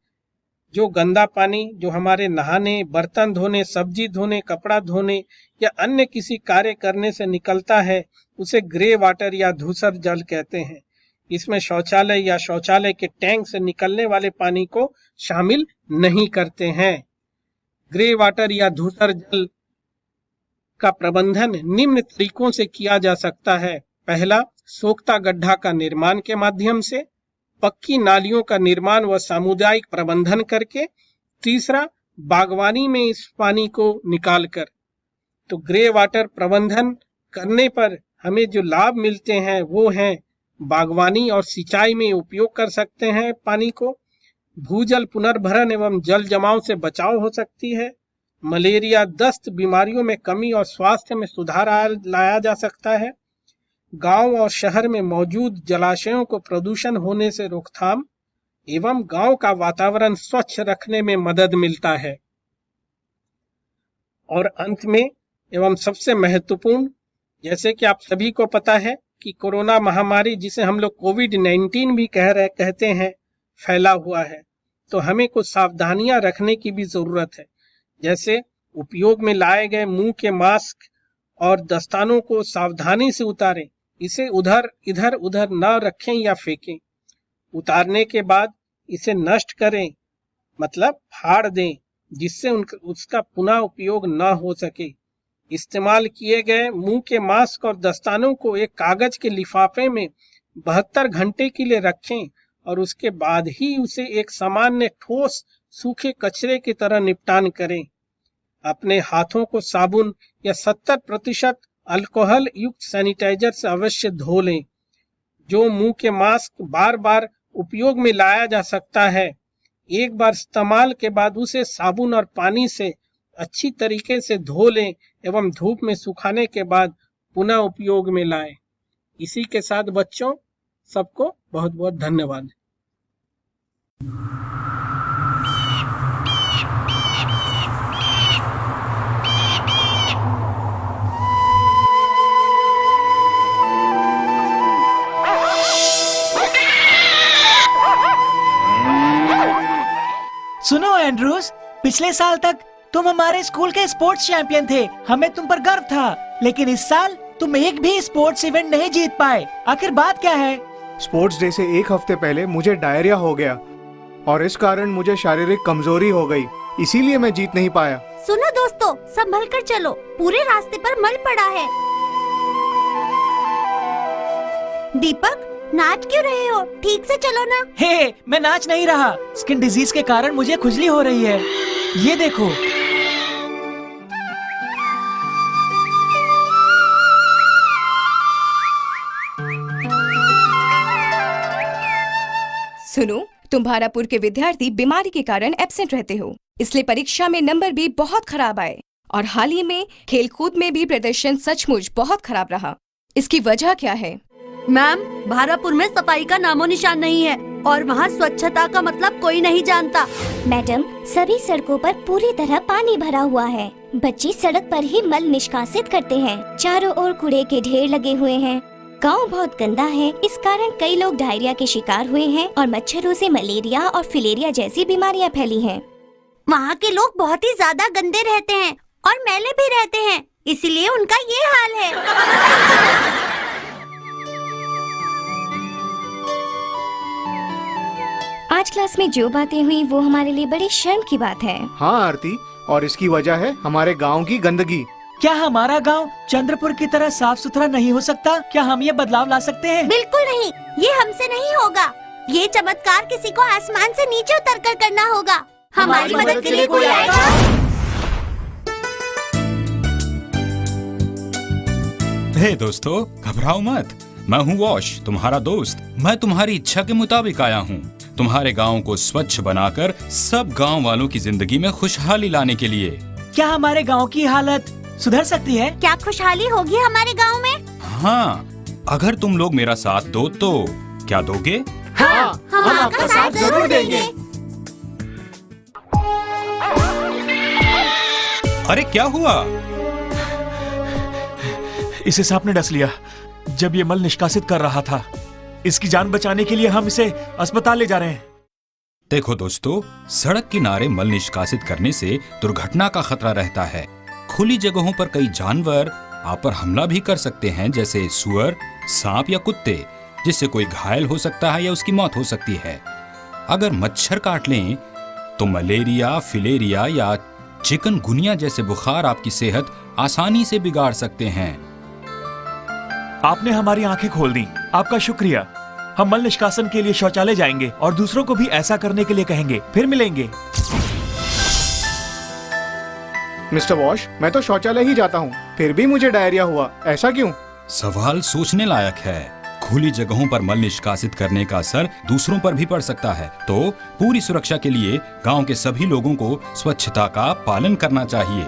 जो गंदा पानी जो हमारे नहाने, बर्तन धोने, सब्जी धोने, कपड़ा धोने या अन्य किसी कार्य करने से निकलता है, उसे ग्रे वाटर या धूसर जल कहते हैं। इसमें शौचालय या शौचालय के टैंक से निकलने वाले पानी को शामिल नहीं करते हैं। ग्रे वाटर या धूसर जल का प्रबंधन निम्न तरीकों से किया जा सकता है। पहला, सोखता गड्ढा का निर्माण के माध्यम से। पक्की नालियों का निर्माण व सामुदायिक प्रबंधन करके। तीसरा, बागवानी में इस पानी को निकालकर। तो ग्रे वाटर प्रबंधन करने पर हमें जो लाभ मिलते हैं वो हैं बागवानी और सिंचाई में उपयोग कर सकते हैं पानी को, भूजल पुनर्भरण एवं जल जमाव से बचाव हो सकती है, मलेरिया, दस्त बीमारियों में कमी और स्वास्थ्य में सुधार लाया जा सकता है, गांव और शहर में मौजूद जलाशयों को प्रदूषण होने से रोकथाम एवं गांव का वातावरण स्वच्छ रखने में मदद मिलता है। और अंत में एवं सबसे महत्वपूर्ण, जैसे कि आप सभी को पता है कि कोरोना महामारी, जिसे हम लोग कोविड-19 भी कहते हैं, फैला हुआ है, तो हमें कुछ सावधानियां रखने की भी जरूरत है। जैसे उपयोग में लाए गए मुंह के मास्क और दस्तानों को सावधानी से उतारें, इसे इधर उधर न रखें या फेंकें। उतारने के बाद इसे नष्ट करें, मतलब फाड़ दें, जिससे उसका पुनः उपयोग न हो सके। इस्तेमाल किए गए मुंह के मास्क और दस्तानों को एक कागज के लिफाफे में 72 घंटे के लिए रखें और उसके बाद ही उसे एक सामान्य ठोस सूखे कचरे की तरह निपटान करें। अपने हाथों को साबुन या 70% अल्कोहल युक्त सैनिटाइजर से अवश्य धो लें। जो मुंह के मास्क बार बार उपयोग में लाया जा सकता है, एक बार इस्तेमाल के बाद उसे साबुन और पानी से अच्छी तरीके से धो लें एवं धूप में सुखाने के बाद पुनः उपयोग में लाएं। इसी के साथ बच्चों, सबको बहुत बहुत धन्यवाद। सुनो एंड्रूस, पिछले साल तक तुम हमारे स्कूल के स्पोर्ट्स चैंपियन थे, हमें तुम पर गर्व था, लेकिन इस साल तुम एक भी स्पोर्ट्स इवेंट नहीं जीत पाए। आखिर बात क्या है? स्पोर्ट्स डे से एक हफ्ते पहले मुझे डायरिया हो गया और इस कारण मुझे शारीरिक कमजोरी हो गई, इसीलिए मैं जीत नहीं पाया। सुनो दोस्तों, संभल कर चलो, पूरे रास्ते पर मल पड़ा है। दीपक, नाच क्यों रहे हो? ठीक से चलो ना। हे, मैं नाच नहीं रहा, स्किन डिजीज के कारण मुझे खुजली हो रही है। ये देखो। सुनो, तुम भारापुर के विद्यार्थी बीमारी के कारण एब्सेंट रहते हो, इसलिए परीक्षा में नंबर भी बहुत खराब आए और हाल ही में खेलकूद में भी प्रदर्शन सचमुच बहुत खराब रहा। इसकी वजह क्या है? मैम, भारापुर में सफाई का नामो निशान नहीं है और वहाँ स्वच्छता का मतलब कोई नहीं जानता। मैडम, सभी सड़कों पर पूरी तरह पानी भरा हुआ है। बच्चे सड़क पर ही मल निष्कासित करते हैं। चारों ओर कूड़े के ढेर लगे हुए हैं। गांव बहुत गंदा है, इस कारण कई लोग डायरिया के शिकार हुए हैं और मच्छरों से मलेरिया और फिलेरिया जैसी बीमारियां फैली हैं। वहाँ के लोग बहुत ही ज्यादा गंदे रहते हैं और मैले भी रहते हैं, इसीलिए उनका ये हाल है। आज क्लास में जो बातें हुई वो हमारे लिए बड़ी शर्म की बात है। हाँ आरती, और इसकी वजह है हमारे गांव की गंदगी। क्या हमारा गांव चंद्रपुर की तरह साफ सुथरा नहीं हो सकता? क्या हम ये बदलाव ला सकते हैं? बिल्कुल नहीं, ये हमसे नहीं होगा। ये चमत्कार किसी को आसमान से नीचे उतर कर करना होगा। हमारी मदद के लिए कोई आएगा? हे दोस्तों, घबराओ मत, मैं हूँ वॉश, तुम्हारा दोस्त। मैं तुम्हारी इच्छा के मुताबिक आया हूँ, तुम्हारे गांव को स्वच्छ बनाकर सब गांव वालों की जिंदगी में खुशहाली लाने के लिए। क्या हमारे गांव की हालत सुधर सकती है? क्या खुशहाली होगी हमारे गांव में? हाँ, अगर तुम लोग मेरा साथ दो तो क्या दोगे? हाँ, हम आपका साथ जरूर देंगे। अरे क्या हुआ? इसे सांप ने डस लिया जब ये मल निष्कासित कर रहा था। इसकी जान बचाने के लिए हम इसे अस्पताल ले जा रहे हैं। देखो दोस्तों, सड़क किनारे मल निष्कासित करने से दुर्घटना का खतरा रहता है। खुली जगहों पर कई जानवर आप पर हमला भी कर सकते हैं, जैसे सुअर, सांप या कुत्ते, जिससे कोई घायल हो सकता है या उसकी मौत हो सकती है। अगर मच्छर काट लें तो मलेरिया, फिलेरिया या चिकनगुनिया जैसे बुखार आपकी सेहत आसानी से बिगाड़ सकते हैं। आपने हमारी आंखें खोल दी, आपका शुक्रिया। हम मल निष्कासन के लिए शौचालय जाएंगे और दूसरों को भी ऐसा करने के लिए कहेंगे। फिर मिलेंगे। मिस्टर वॉश, मैं तो शौचालय ही जाता हूँ, फिर भी मुझे डायरिया हुआ, ऐसा क्यों? सवाल सोचने लायक है। खुली जगहों पर मल निष्कासित करने का असर दूसरों पर भी पड़ सकता है, तो पूरी सुरक्षा के लिए गांव के सभी लोगों को स्वच्छता का पालन करना चाहिए।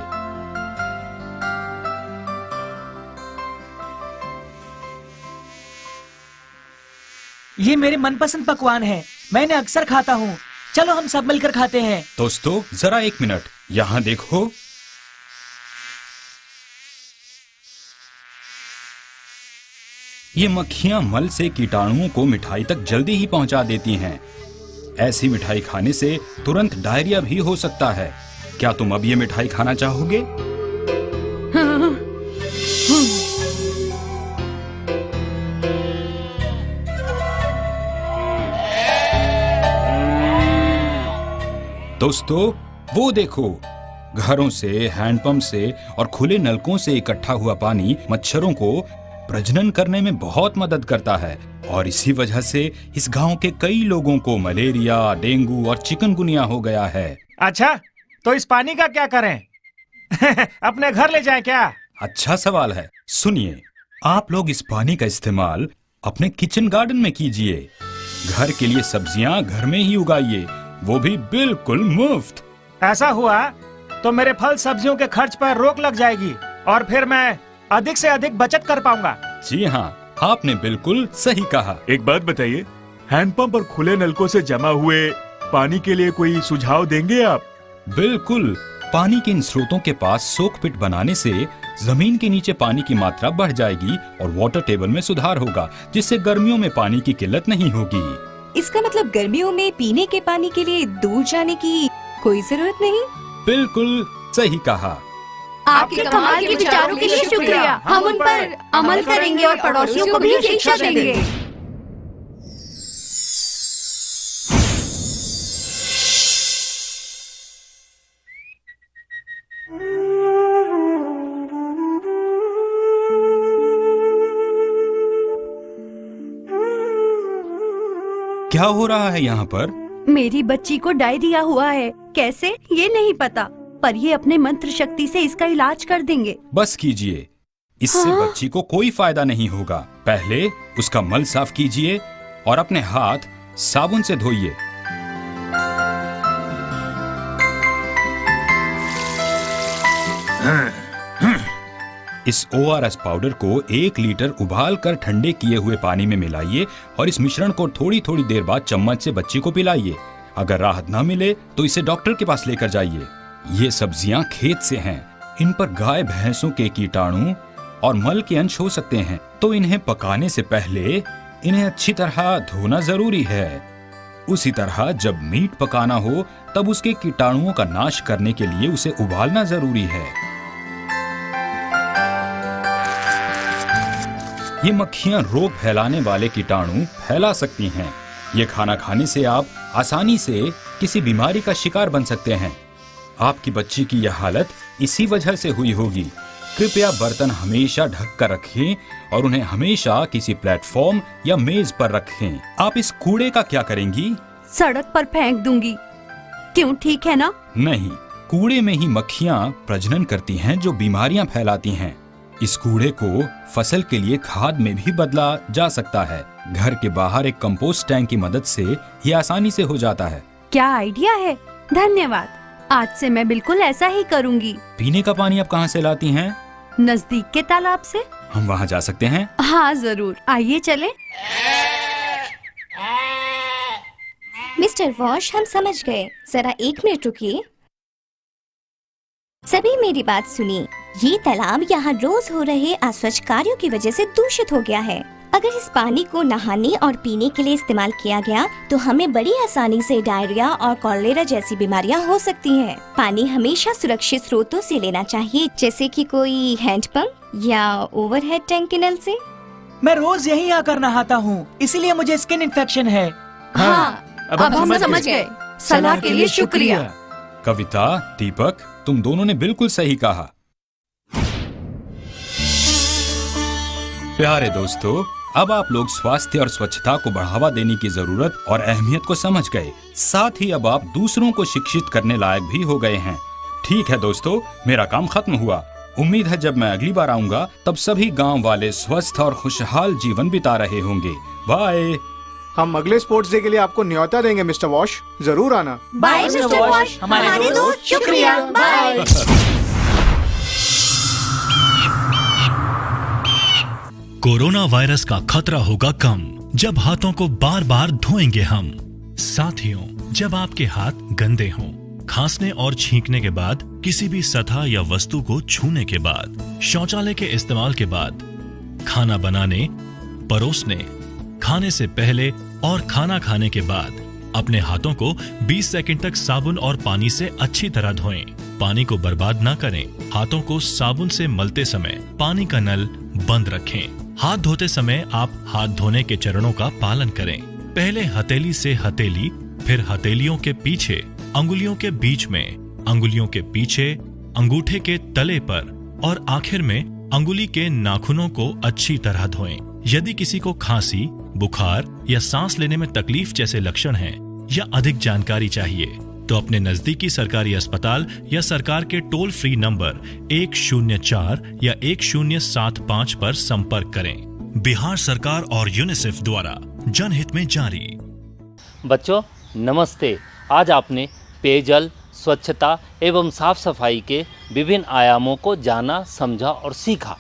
ये मेरे मनपसंद पकवान है, मैं इन्हें अक्सर खाता हूँ। चलो हम सब मिलकर खाते हैं। दोस्तों जरा एक मिनट, यहाँ देखो। ये मक्खियां मल से कीटाणुओं को मिठाई तक जल्दी ही पहुंचा देती हैं। ऐसी मिठाई खाने से तुरंत डायरिया भी हो सकता है। क्या तुम अब ये मिठाई खाना चाहोगे? दोस्तों वो देखो, घरों से, हैंडपंप से और खुले नलकों से इकट्ठा हुआ पानी मच्छरों को प्रजनन करने में बहुत मदद करता है और इसी वजह से इस गांव के कई लोगों को मलेरिया, डेंगू और चिकनगुनिया हो गया है। अच्छा, तो इस पानी का क्या करें? अपने घर ले जाएं क्या? अच्छा सवाल है। सुनिए, आप लोग इस पानी का इस्तेमाल अपने किचन गार्डन में कीजिए। घर के लिए सब्जियां घर में ही उगाइए, वो भी बिल्कुल मुफ्त। ऐसा हुआ तो मेरे फल सब्जियों के खर्च पर रोक लग जाएगी और फिर मैं अधिक से अधिक बचत कर पाऊंगा। जी हाँ, आपने बिल्कुल सही कहा। एक बात बताइए, हैंडपंप और खुले नलकों से जमा हुए पानी के लिए कोई सुझाव देंगे आप? बिल्कुल। पानी के इन स्रोतों के पास सोक पिट बनाने से जमीन के नीचे पानी की मात्रा बढ़ जाएगी और वाटर टेबल में सुधार होगा, जिससे गर्मियों में पानी की किल्लत नहीं होगी। इसका मतलब गर्मियों में पीने के पानी के लिए दूर जाने की कोई जरूरत नहीं। बिल्कुल सही कहा। आपके कमाल के विचारों के लिए शुक्रिया। हम उन पर अमल करेंगे और पड़ोसियों को भी शिक्षा देंगे। क्या हो रहा है यहाँ पर? मेरी बच्ची को डायरिया हुआ है, कैसे ये नहीं पता, पर ये अपने मंत्र शक्ति से इसका इलाज कर देंगे। बस कीजिए, इससे हाँ? बच्ची को कोई फायदा नहीं होगा। पहले उसका मल साफ कीजिए और अपने हाथ साबुन से धोइए। इस ORS पाउडर को 1 लीटर उबाल कर ठंडे किए हुए पानी में मिलाइए और इस मिश्रण को थोड़ी थोड़ी देर बाद चम्मच से बच्ची को पिलाइए। अगर राहत न मिले तो इसे डॉक्टर के पास लेकर जाइए। ये सब्जियां खेत से हैं, इन पर गाय भैंसों के कीटाणु और मल के अंश हो सकते हैं, तो इन्हें पकाने से पहले इन्हें अच्छी तरह धोना जरूरी है। उसी तरह जब मीट पकाना हो तब उसके कीटाणुओं का नाश करने के लिए उसे उबालना जरूरी है। ये मक्खियां रोग फैलाने वाले कीटाणु फैला सकती हैं। ये खाना खाने से आप आसानी से किसी बीमारी का शिकार बन सकते हैं। आपकी बच्ची की यह हालत इसी वजह से हुई होगी। कृपया बर्तन हमेशा ढक कर रखें और उन्हें हमेशा किसी प्लेटफॉर्म या मेज पर रखें। आप इस कूड़े का क्या करेंगी? सड़क पर फेंक दूंगी। क्यों, ठीक है ना? नहीं, कूड़े में ही मक्खियां प्रजनन करती हैं जो बीमारियां फैलाती हैं। इस कूड़े को फसल के लिए खाद में भी बदला जा सकता है। घर के बाहर एक कंपोस्ट टैंक की मदद से ये आसानी से हो जाता है। क्या आइडिया है, धन्यवाद। आज से मैं बिल्कुल ऐसा ही करूंगी। पीने का पानी आप कहाँ से लाती हैं? नजदीक के तालाब से। हम वहाँ जा सकते हैं? हाँ जरूर, आइए चलें। मिस्टर वॉश, हम समझ गए, जरा 1 मिनट रुकिए। सभी मेरी बात सुनिए। ये तालाब यहाँ रोज हो रहे अस्वच्छ कार्यों की वजह से दूषित हो गया है। अगर इस पानी को नहाने और पीने के लिए इस्तेमाल किया गया तो हमें बड़ी आसानी से डायरिया और कॉलेरा जैसी बीमारियां हो सकती हैं। पानी हमेशा सुरक्षित स्रोतों से लेना चाहिए, जैसे कि कोई हैंडपंप या ओवरहेड टैंक के नल से। मैं रोज यहीं आकर नहाता हूँ, इसीलिए मुझे स्किन इन्फेक्शन है। हाँ, अब हम समझ गए। सलाह के लिए शुक्रिया। कविता, दीपक, तुम दोनों ने बिल्कुल सही कहा। प्यारे दोस्तों, अब आप लोग स्वास्थ्य और स्वच्छता को बढ़ावा देने की जरूरत और अहमियत को समझ गए। साथ ही अब आप दूसरों को शिक्षित करने लायक भी हो गए हैं। ठीक है दोस्तों, मेरा काम खत्म हुआ। उम्मीद है जब मैं अगली बार आऊंगा तब सभी गांव वाले स्वस्थ और खुशहाल जीवन बिता रहे होंगे। बाय। हम अगले स्पोर्ट्स डे के लिए आपको न्योता देंगे मिस्टर वॉश, जरूर आना। बाय मिस्टर वॉश, हमारे दोस्त, शुक्रिया, बाय। कोरोना वायरस का खतरा होगा कम जब हाथों को बार बार धोएंगे हम। साथियों, जब आपके हाथ गंदे हों, खांसने और छींकने के बाद, किसी भी सतह या वस्तु को छूने के बाद, शौचालय के इस्तेमाल के बाद, खाना बनाने, परोसने, खाने से पहले और खाना खाने के बाद अपने हाथों को 20 सेकंड तक साबुन और पानी से अच्छी तरह धोएं। पानी को बर्बाद ना करें। हाथों को साबुन से मलते समय पानी का नल बंद रखें। हाथ धोते समय आप हाथ धोने के चरणों का पालन करें। पहले हथेली से हथेली, फिर हथेलियों के पीछे, अंगुलियों के बीच में, अंगुलियों के पीछे, अंगूठे के तले पर और आखिर में अंगुली के नाखूनों को अच्छी तरह धोएं। यदि किसी को खांसी, बुखार या सांस लेने में तकलीफ जैसे लक्षण हैं या अधिक जानकारी चाहिए तो अपने नजदीकी सरकारी अस्पताल या सरकार के टोल फ्री नंबर 104 या 1075 पर संपर्क करें। बिहार सरकार और यूनिसेफ द्वारा जनहित में जारी। बच्चों नमस्ते। आज आपने पेयजल, स्वच्छता एवं साफ सफाई के विभिन्न आयामों को जाना, समझा और सीखा।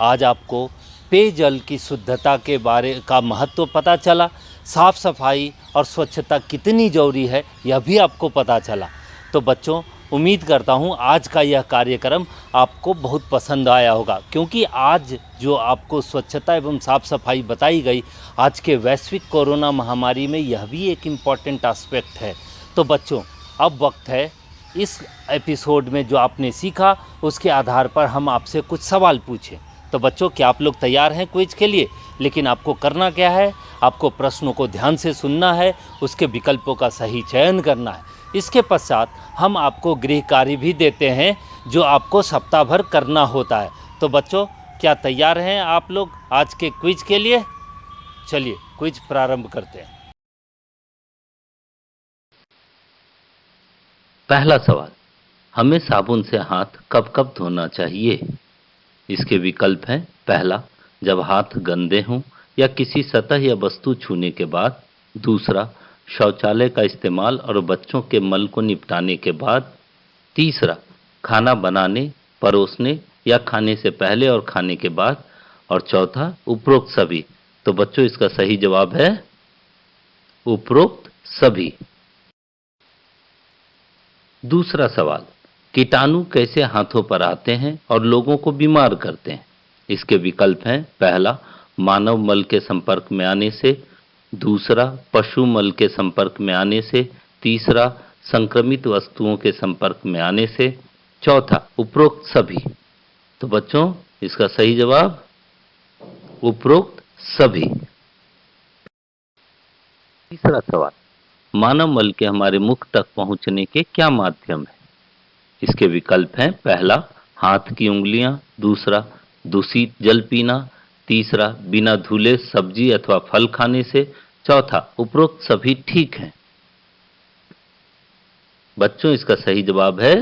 आज आपको पेयजल की शुद्धता के बारे का महत्व पता चला। साफ सफाई और स्वच्छता कितनी ज़रूरी है यह भी आपको पता चला। तो बच्चों, उम्मीद करता हूँ आज का यह कार्यक्रम आपको बहुत पसंद आया होगा, क्योंकि आज जो आपको स्वच्छता एवं साफ सफाई बताई गई, आज के वैश्विक कोरोना महामारी में यह भी एक इम्पॉर्टेंट एस्पेक्ट है। तो बच्चों, अब वक्त है इस एपिसोड में जो आपने सीखा उसके आधार पर हम आपसे कुछ सवाल पूछें। तो बच्चों, क्या आप लोग तैयार हैं क्विज के लिए? लेकिन आपको करना क्या है? आपको प्रश्नों को ध्यान से सुनना है, उसके विकल्पों का सही चयन करना है। इसके पश्चात हम आपको गृह कार्य भी देते हैं जो आपको सप्ताह भर करना होता है। तो बच्चों, क्या तैयार हैं आप लोग आज के क्विज के लिए? चलिए क्विज प्रारंभ करते हैं। पहला सवाल, हमें साबुन से हाथ कब कब धोना चाहिए? इसके विकल्प हैं। पहला, जब हाथ गंदे हों या किसी सतह या वस्तु छूने के बाद। दूसरा, शौचालय का इस्तेमाल और बच्चों के मल को निपटाने के बाद। तीसरा, खाना बनाने, परोसने या खाने से पहले और खाने के बाद। और चौथा, उपरोक्त सभी। तो बच्चों, इसका सही जवाब है उपरोक्त सभी। दूसरा सवाल, कीटाणु कैसे हाथों पर आते हैं और लोगों को बीमार करते हैं? इसके विकल्प हैं। पहला, मानव मल के संपर्क में आने से। दूसरा, पशु मल के संपर्क में आने से। तीसरा, संक्रमित वस्तुओं के संपर्क में आने से। चौथा, उपरोक्त सभी। तो बच्चों, इसका सही जवाब उपरोक्त सभी। तीसरा सवाल, मानव मल के हमारे मुख तक पहुंचने के क्या माध्यम है? इसके विकल्प हैं। पहला, हाथ की उंगलियां। दूसरा, दूषित जल पीना। तीसरा, बिना धुले सब्जी अथवा फल खाने से। चौथा, उपरोक्त सभी ठीक हैं। बच्चों, इसका सही जवाब है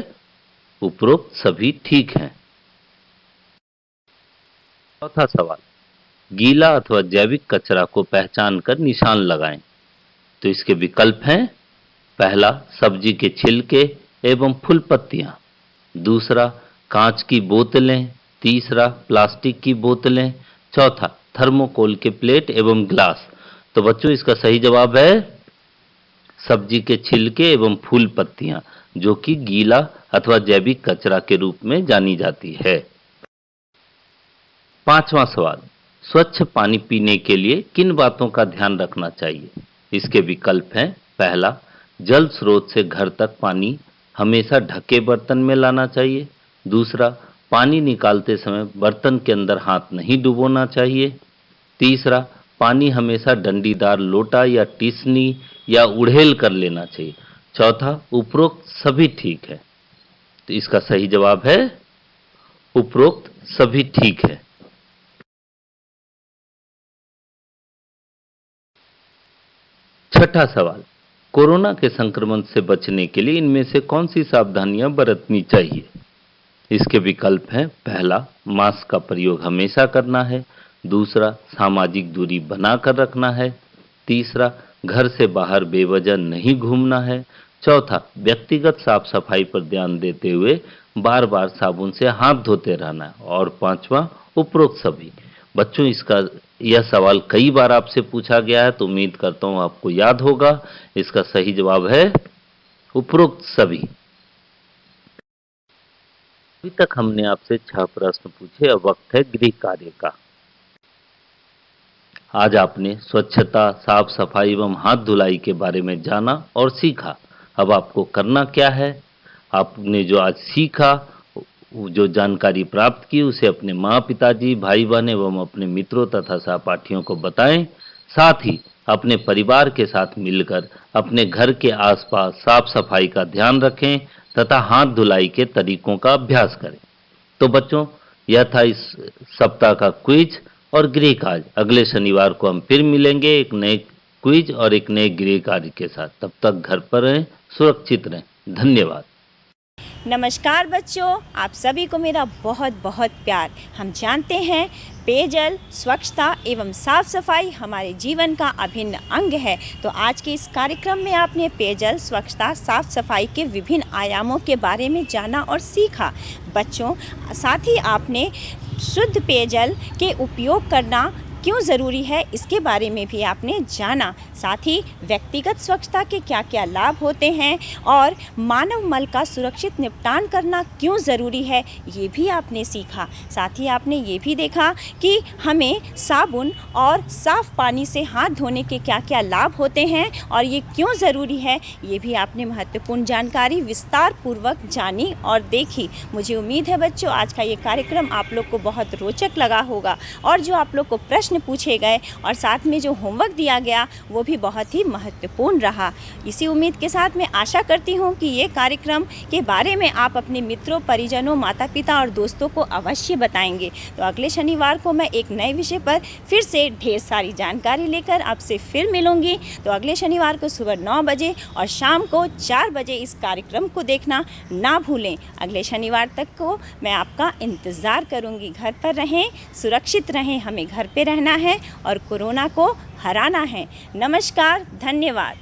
उपरोक्त सभी ठीक हैं। चौथा सवाल, गीला अथवा जैविक कचरा को पहचान कर निशान लगाएं। तो इसके विकल्प हैं। पहला, सब्जी के छिलके एवं फूल पत्तियां। दूसरा, कांच की बोतलें। तीसरा, प्लास्टिक की बोतलें। चौथा, थर्मोकोल के प्लेट एवं ग्लास। तो बच्चों, इसका सही जवाब है सब्जी के छिलके एवं फूल पत्तियां, जो कि गीला अथवा जैविक कचरा के रूप में जानी जाती है। पांचवा सवाल, स्वच्छ पानी पीने के लिए किन बातों का ध्यान रखना चाहिए? इसके विकल्प हैं। पहला, जल स्रोत से घर तक पानी हमेशा ढके बर्तन में लाना चाहिए। दूसरा, पानी निकालते समय बर्तन के अंदर हाथ नहीं डुबोना चाहिए। तीसरा, पानी हमेशा डंडीदार लोटा या टिसनी या उड़ेल कर लेना चाहिए। चौथा, उपरोक्त सभी ठीक है। तो इसका सही जवाब है उपरोक्त सभी ठीक है। छठा सवाल, कोरोना के संक्रमण से बचने के लिए इनमें से कौन सी सावधानियां बरतनी चाहिए? इसके विकल्प हैं, पहला, मास्क का प्रयोग हमेशा करना है। दूसरा, सामाजिक दूरी बनाकर रखना है। तीसरा, घर से बाहर बेवजह नहीं घूमना है। चौथा, व्यक्तिगत साफ सफाई पर ध्यान देते हुए बार बार साबुन से हाथ धोते रहना है। और पांचवा, उपरोक्त सभी। बच्चों, यह सवाल कई बार आपसे पूछा गया है, तो उम्मीद करता हूं आपको याद होगा। इसका सही जवाब है उपरोक्त सभी। अभी तक हमने आपसे 6 प्रश्न पूछे। अब वक्त है गृह कार्य का। आज आपने स्वच्छता, साफ सफाई एवं हाथ धुलाई के बारे में जाना और सीखा। अब आपको करना क्या है? आपने जो आज सीखा, जो जानकारी प्राप्त की, उसे अपने माँ पिताजी, भाई बहन एवं अपने मित्रों तथा सहपाठियों को बताएं। साथ ही अपने परिवार के साथ मिलकर अपने घर के आसपास साफ सफाई का ध्यान रखें तथा हाथ धुलाई के तरीकों का अभ्यास करें। तो बच्चों, यह था इस सप्ताह का क्विज और गृह कार्य। अगले शनिवार को हम फिर मिलेंगे एक नए क्विज और एक नए गृह कार्य के साथ। तब तक घर पर रहें, सुरक्षित रहें। धन्यवाद। नमस्कार बच्चों, आप सभी को मेरा बहुत बहुत प्यार। हम जानते हैं पेयजल, स्वच्छता एवं साफ सफाई हमारे जीवन का अभिन्न अंग है। तो आज के इस कार्यक्रम में आपने पेयजल, स्वच्छता, साफ सफाई के विभिन्न आयामों के बारे में जाना और सीखा। बच्चों, साथ ही आपने शुद्ध पेयजल के उपयोग करना क्यों ज़रूरी है, इसके बारे में भी आपने जाना। साथ ही व्यक्तिगत स्वच्छता के क्या क्या लाभ होते हैं और मानव मल का सुरक्षित निपटान करना क्यों ज़रूरी है, ये भी आपने सीखा। साथ ही आपने ये भी देखा कि हमें साबुन और साफ़ पानी से हाथ धोने के क्या क्या लाभ होते हैं और ये क्यों ज़रूरी है, ये भी आपने महत्वपूर्ण जानकारी विस्तार पूर्वक जानी और देखी। मुझे उम्मीद है बच्चों, आज का ये कार्यक्रम आप लोग को बहुत रोचक लगा होगा और जो आप लोग को प्रश्न पूछे गए और साथ में जो होमवर्क दिया गया वो भी बहुत ही महत्वपूर्ण रहा। इसी उम्मीद के साथ मैं आशा करती हूँ कि ये कार्यक्रम के बारे में आप अपने मित्रों, परिजनों, माता पिता और दोस्तों को अवश्य बताएंगे। तो अगले शनिवार को मैं एक नए विषय पर फिर से ढेर सारी जानकारी लेकर आपसे फिर मिलूंगी। तो अगले शनिवार को सुबह 9 बजे और शाम को 4 बजे इस कार्यक्रम को देखना ना भूलें। अगले शनिवार तक को मैं आपका इंतज़ार करूँगी। घर पर रहें, सुरक्षित रहें, हमें घर पर रहना है और कोरोना को हराना है। नमस्कार, धन्यवाद।